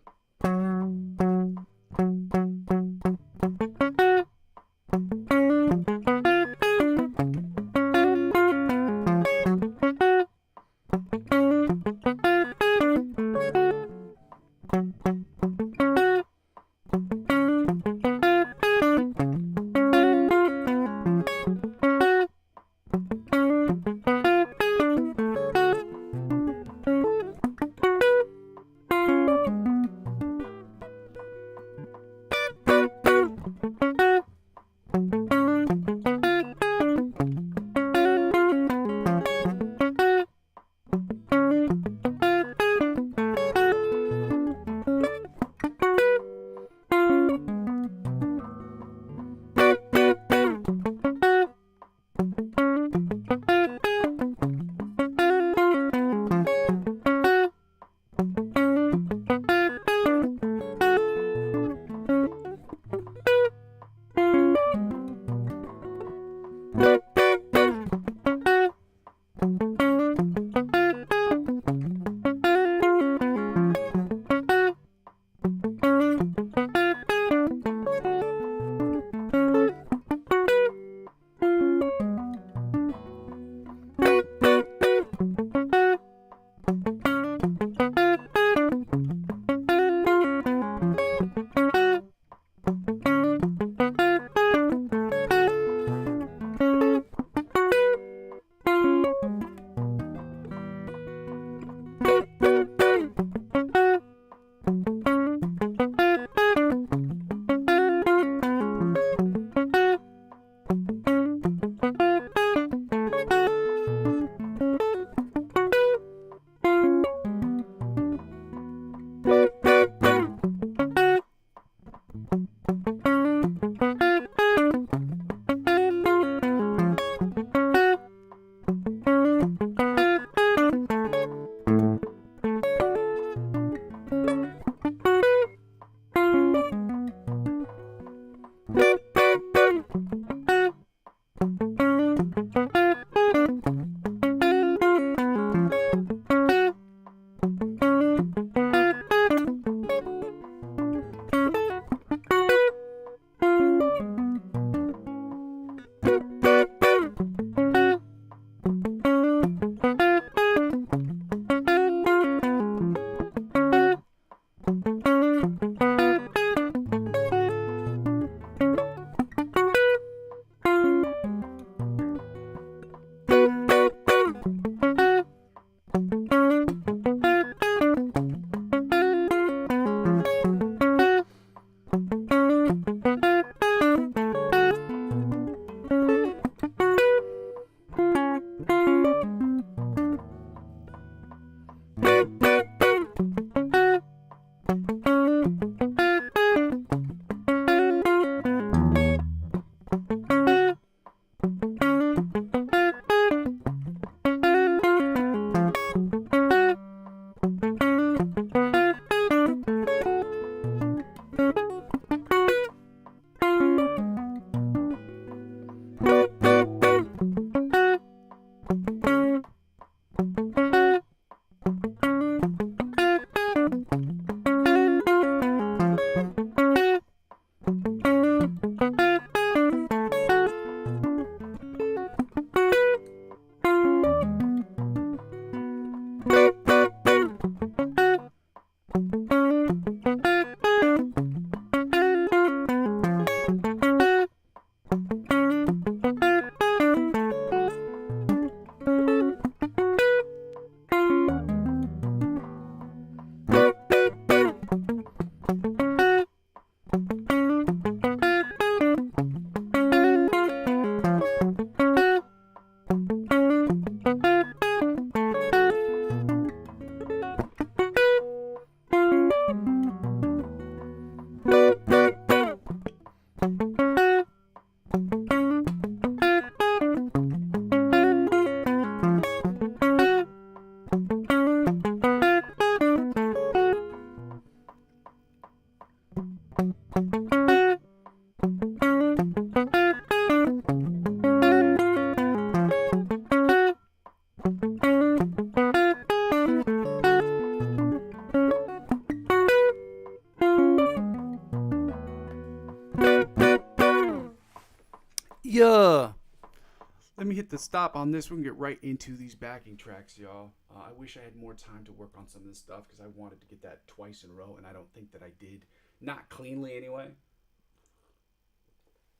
hit the stop on this. We can get right into these backing tracks, y'all. I wish I had more time to work on some of this stuff because I wanted to get that twice in a row, and I don't think that I did. Not cleanly, anyway.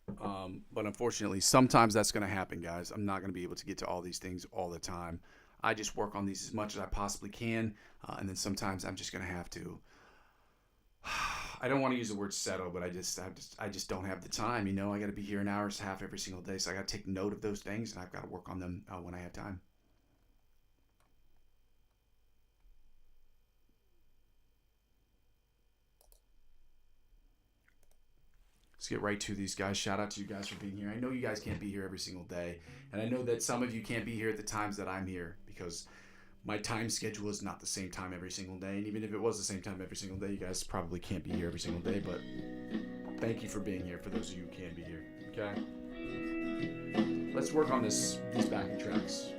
But unfortunately, sometimes that's going to happen, guys. I'm not going to be able to get to all these things all the time. I just work on these as much as I possibly can, and then sometimes I'm just going to have to. I don't want to use the word settle, but I just don't have the time. You know, I got to be here an hour and a half every single day, so I got to take note of those things, and I've got to work on them when I have time. Let's get right to these guys. Shout out to you guys for being here. I know you guys can't be here every single day, and I know that some of you can't be here at the times that I'm here because my time schedule is not the same time every single day. And even if it was the same time every single day, you guys probably can't be here every single day. But thank you for being here for those of you who can be here. Okay? Let's work on these backing tracks.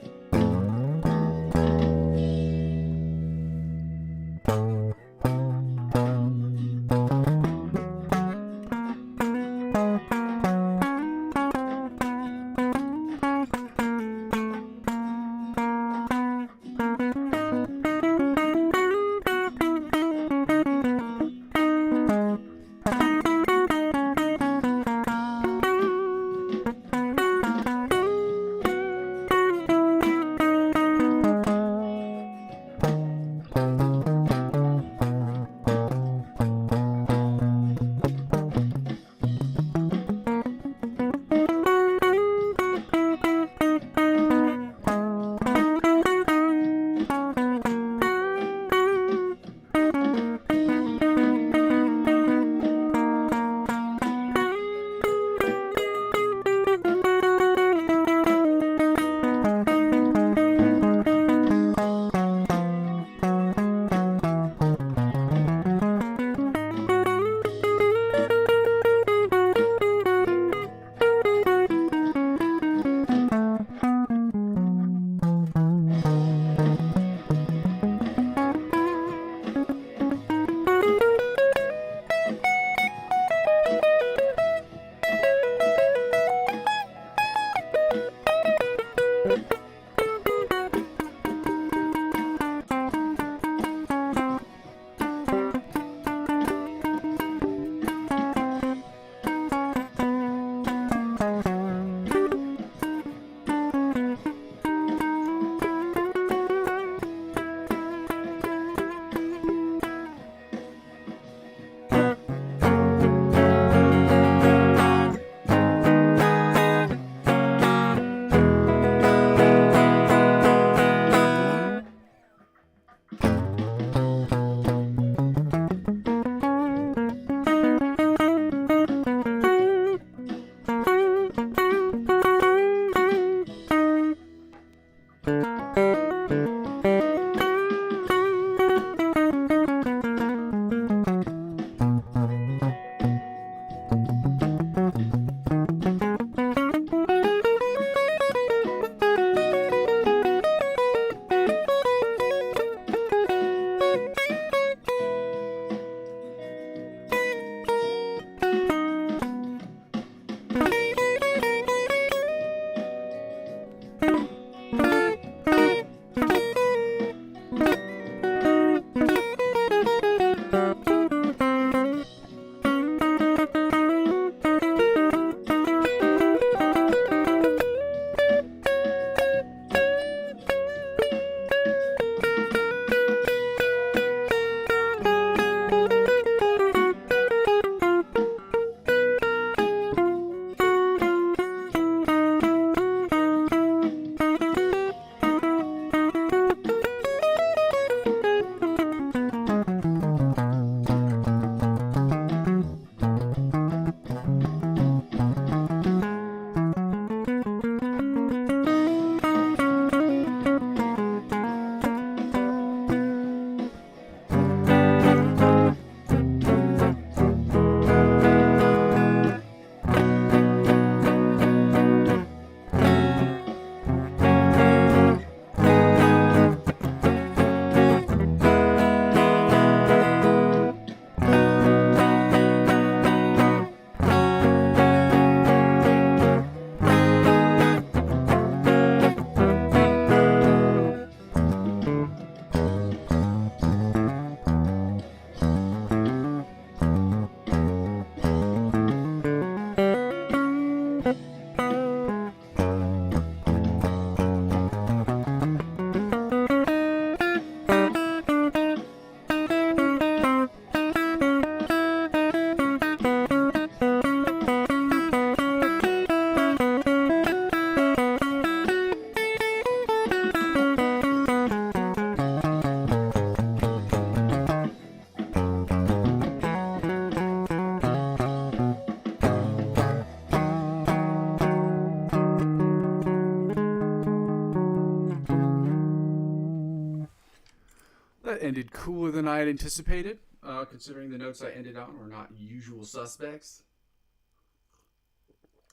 That ended cooler than I had anticipated, considering the notes I ended on were not usual suspects,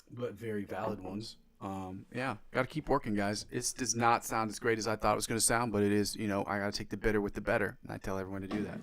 but very valid ones. Yeah, got to keep working, guys. It does not sound as great as I thought it was going to sound, but it is, I got to take the bitter with the better, and I tell everyone to do that.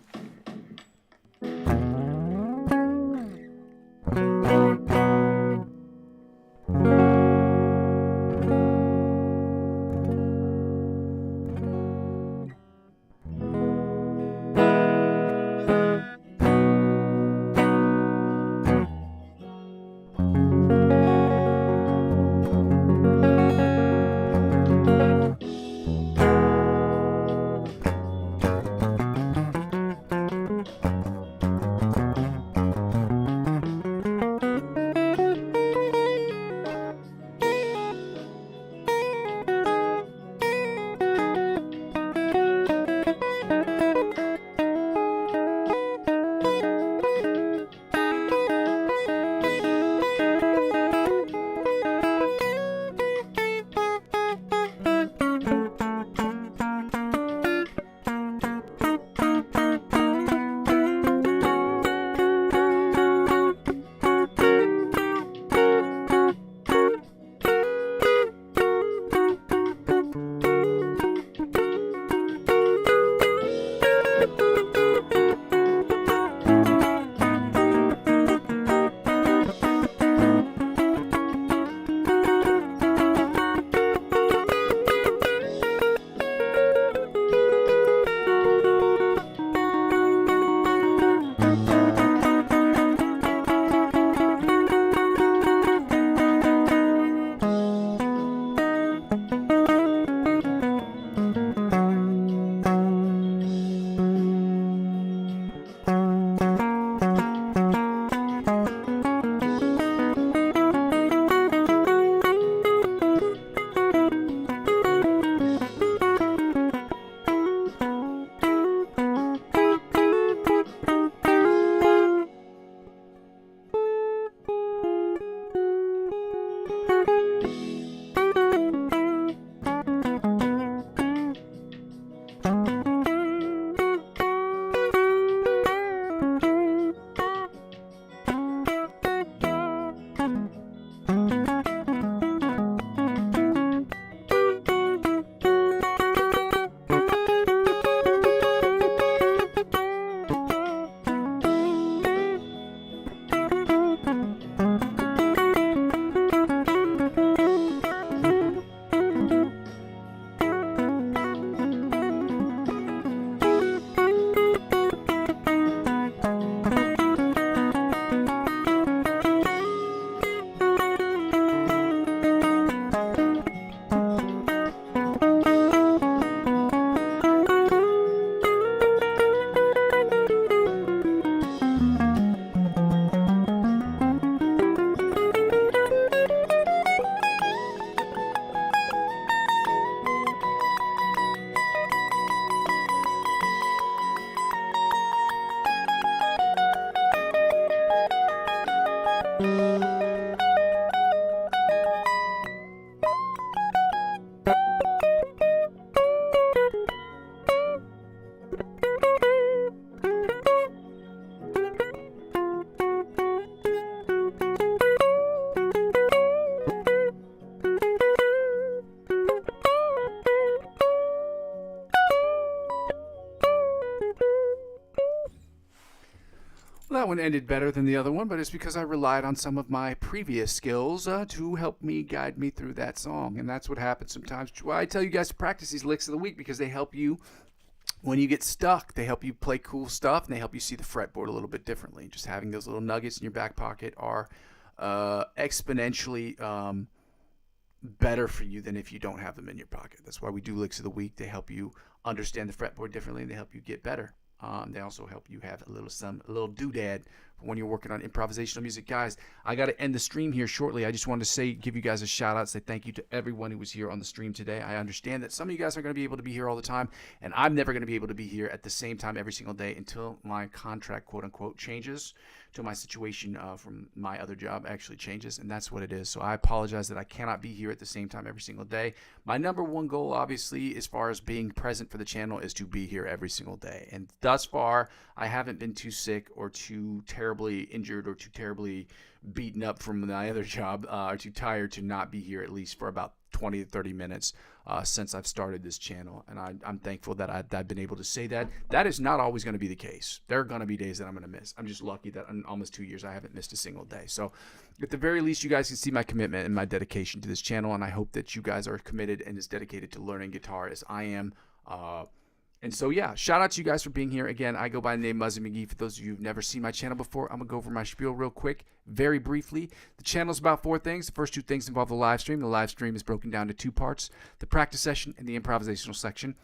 That one ended better than the other one, but it's because I relied on some of my previous skills to help me guide me through that song. And that's what happens sometimes. Well, I tell you guys to practice these licks of the week because they help you when you get stuck. They help you play cool stuff, and they help you see the fretboard a little bit differently. Just having those little nuggets in your back pocket are exponentially better for you than if you don't have them in your pocket. That's why we do licks of the week. They help you understand the fretboard differently, and they help you get better. They also help you have a little doodad when you're working on improvisational music. Guys, I got to end the stream here shortly. I just wanted to give you guys a shout out, say thank you to everyone who was here on the stream today. I understand that some of you guys are going to be able to be here all the time, and I'm never going to be able to be here at the same time every single day until my contract, quote unquote, changes, till my situation from my other job actually changes, and that's what it is. So I apologize that I cannot be here at the same time every single day. My number one goal, obviously, as far as being present for the channel, is to be here every single day. And thus far, I haven't been too sick or too terribly injured or too terribly beaten up from my other job or too tired to not be here at least for about 20 to 30 minutes since I've started this channel. And I'm thankful that I've been able to say that. That is not always going to be the case. There are going to be days that I'm going to miss. I'm just lucky that in almost 2 years I haven't missed a single day. So at the very least, you guys can see my commitment and my dedication to this channel. And I hope that you guys are committed and as dedicated to learning guitar as I am. And so, yeah, shout out to you guys for being here. Again, I go by the name Muzzy McGee. For those of you who've never seen my channel before, I'm going to go over my spiel real quick, very briefly. The channel is about 4 things. The first 2 things involve the live stream. The live stream is broken down to 2 parts, the practice session and the improvisational section,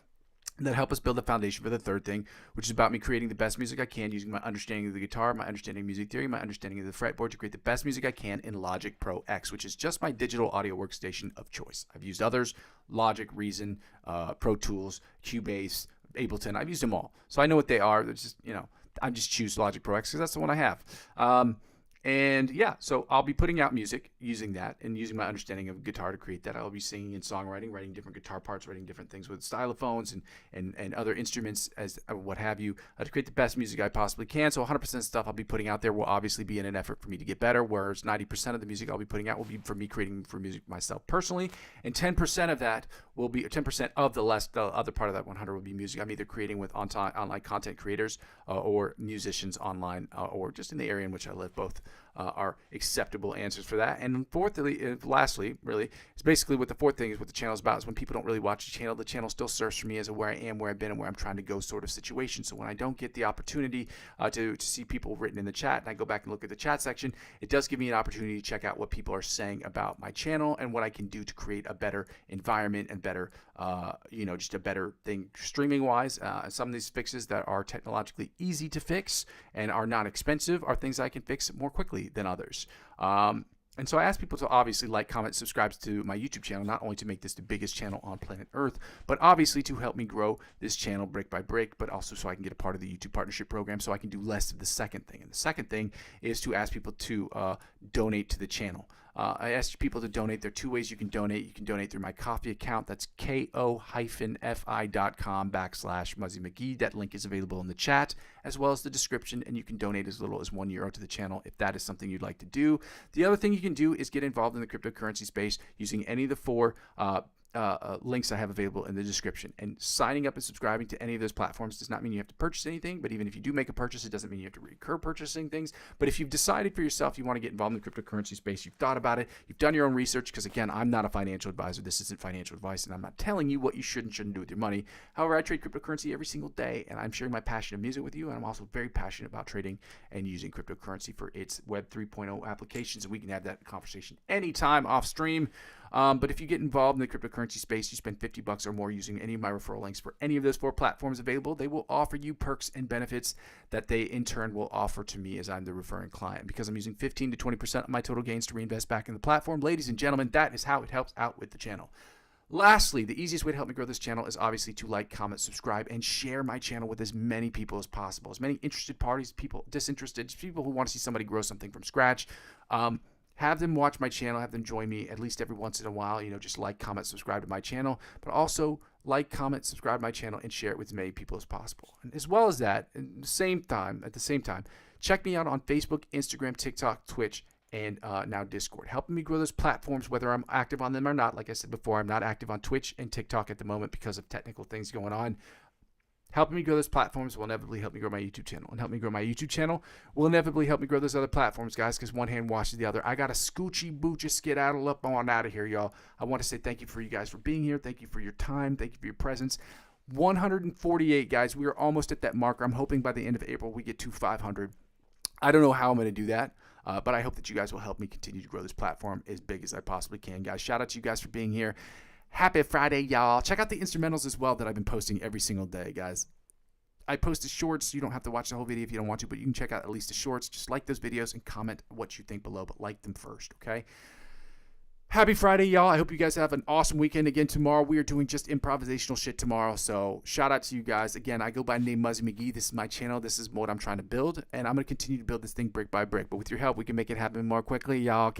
that help us build the foundation for the third thing, which is about me creating the best music I can using my understanding of the guitar, my understanding of music theory, my understanding of the fretboard to create the best music I can in Logic Pro X, which is just my digital audio workstation of choice. I've used others, Logic, Reason, Pro Tools, Cubase, Ableton. I've used them all, so I know what they are. There's just, I just choose Logic Pro X because that's the one I have. And yeah, so I'll be putting out music using that and using my understanding of guitar to create that. I'll be singing and songwriting, writing different guitar parts, writing different things with stylophones and other instruments as what have you to create the best music I possibly can. So 100% of stuff I'll be putting out there will obviously be in an effort for me to get better, whereas 90% of the music I'll be putting out will be for me creating for music myself personally, and 10% of that will be 10% of the other part of that 100 will be music I'm either creating with online content creators or musicians online or just in the area in which I live. Both are acceptable answers for that. And lastly, really, it's basically what the fourth thing is what the channel is about is when people don't really watch the channel still serves for me as a where I am, where I've been, and where I'm trying to go sort of situation. So when I don't get the opportunity to see people written in the chat and I go back and look at the chat section, it does give me an opportunity to check out what people are saying about my channel and what I can do to create a better environment and better, just a better thing streaming wise. Some of these fixes that are technologically easy to fix and are not expensive are things I can fix more quickly than others. And so I ask people to obviously like, comment, subscribe to my YouTube channel, not only to make this the biggest channel on planet Earth, but obviously to help me grow this channel brick by brick, but also so I can get a part of the YouTube partnership program so I can do less of the second thing. And the second thing is to ask people to donate to the channel. I asked people to donate. There are 2 ways you can donate. You can donate through my Ko-fi account. That's ko-fi.com/Muzzy McGee. That link is available in the chat as well as the description, and you can donate as little as €1 to the channel if that is something you'd like to do. The other thing you can do is get involved in the cryptocurrency space using any of the 4 links I have available in the description. And signing up and subscribing to any of those platforms does not mean you have to purchase anything, but even if you do make a purchase, it doesn't mean you have to recur purchasing things. But if you've decided for yourself you want to get involved in the cryptocurrency space, you've thought about it, you've done your own research, because again, I'm not a financial advisor. This isn't financial advice, and I'm not telling you what you should and shouldn't do with your money. However, I trade cryptocurrency every single day, and I'm sharing my passion of music with you, and I'm also very passionate about trading and using cryptocurrency for its Web 3.0 applications, and we can have that conversation anytime off stream. But if you get involved in the cryptocurrency space, you spend $50 or more using any of my referral links for any of those 4 platforms available, they will offer you perks and benefits that they in turn will offer to me as I'm the referring client. Because I'm using 15 to 20% of my total gains to reinvest back in the platform, ladies and gentlemen, that is how it helps out with the channel. Lastly, the easiest way to help me grow this channel is obviously to like, comment, subscribe, and share my channel with as many people as possible. As many interested parties, people disinterested, people who want to see somebody grow something from scratch. Have them watch my channel, have them join me at least every once in a while, just like, comment, subscribe to my channel, but also like, comment, subscribe to my channel and share it with as many people as possible. And as well as that, at the same time, check me out on Facebook, Instagram, TikTok, Twitch, and now Discord. Helping me grow those platforms, whether I'm active on them or not. Like I said before, I'm not active on Twitch and TikTok at the moment because of technical things going on. Helping me grow those platforms will inevitably help me grow my YouTube channel. And help me grow my YouTube channel will inevitably help me grow those other platforms, guys, because one hand washes the other. I got a scoochie boochie skedaddle up on out of here, y'all. I want to say thank you for you guys for being here. Thank you for your time. Thank you for your presence. 148, guys. We are almost at that marker. I'm hoping by the end of April we get to 500. I don't know how I'm going to do that, but I hope that you guys will help me continue to grow this platform as big as I possibly can, guys. Shout out to you guys for being here. Happy Friday, y'all. Check out the instrumentals as well that I've been posting every single day, guys. I posted shorts, so you don't have to watch the whole video if you don't want to, but you can check out at least the shorts. Just like those videos and comment what you think below, but like them first, okay? Happy Friday, y'all. I hope you guys have an awesome weekend. Again, tomorrow we are doing just improvisational shit tomorrow. So shout out to you guys. Again, I go by the name Muzzy McGee. This is my channel. This is what I'm trying to build. And I'm going to continue to build this thing brick by brick. But with your help, we can make it happen more quickly, y'all. Okay?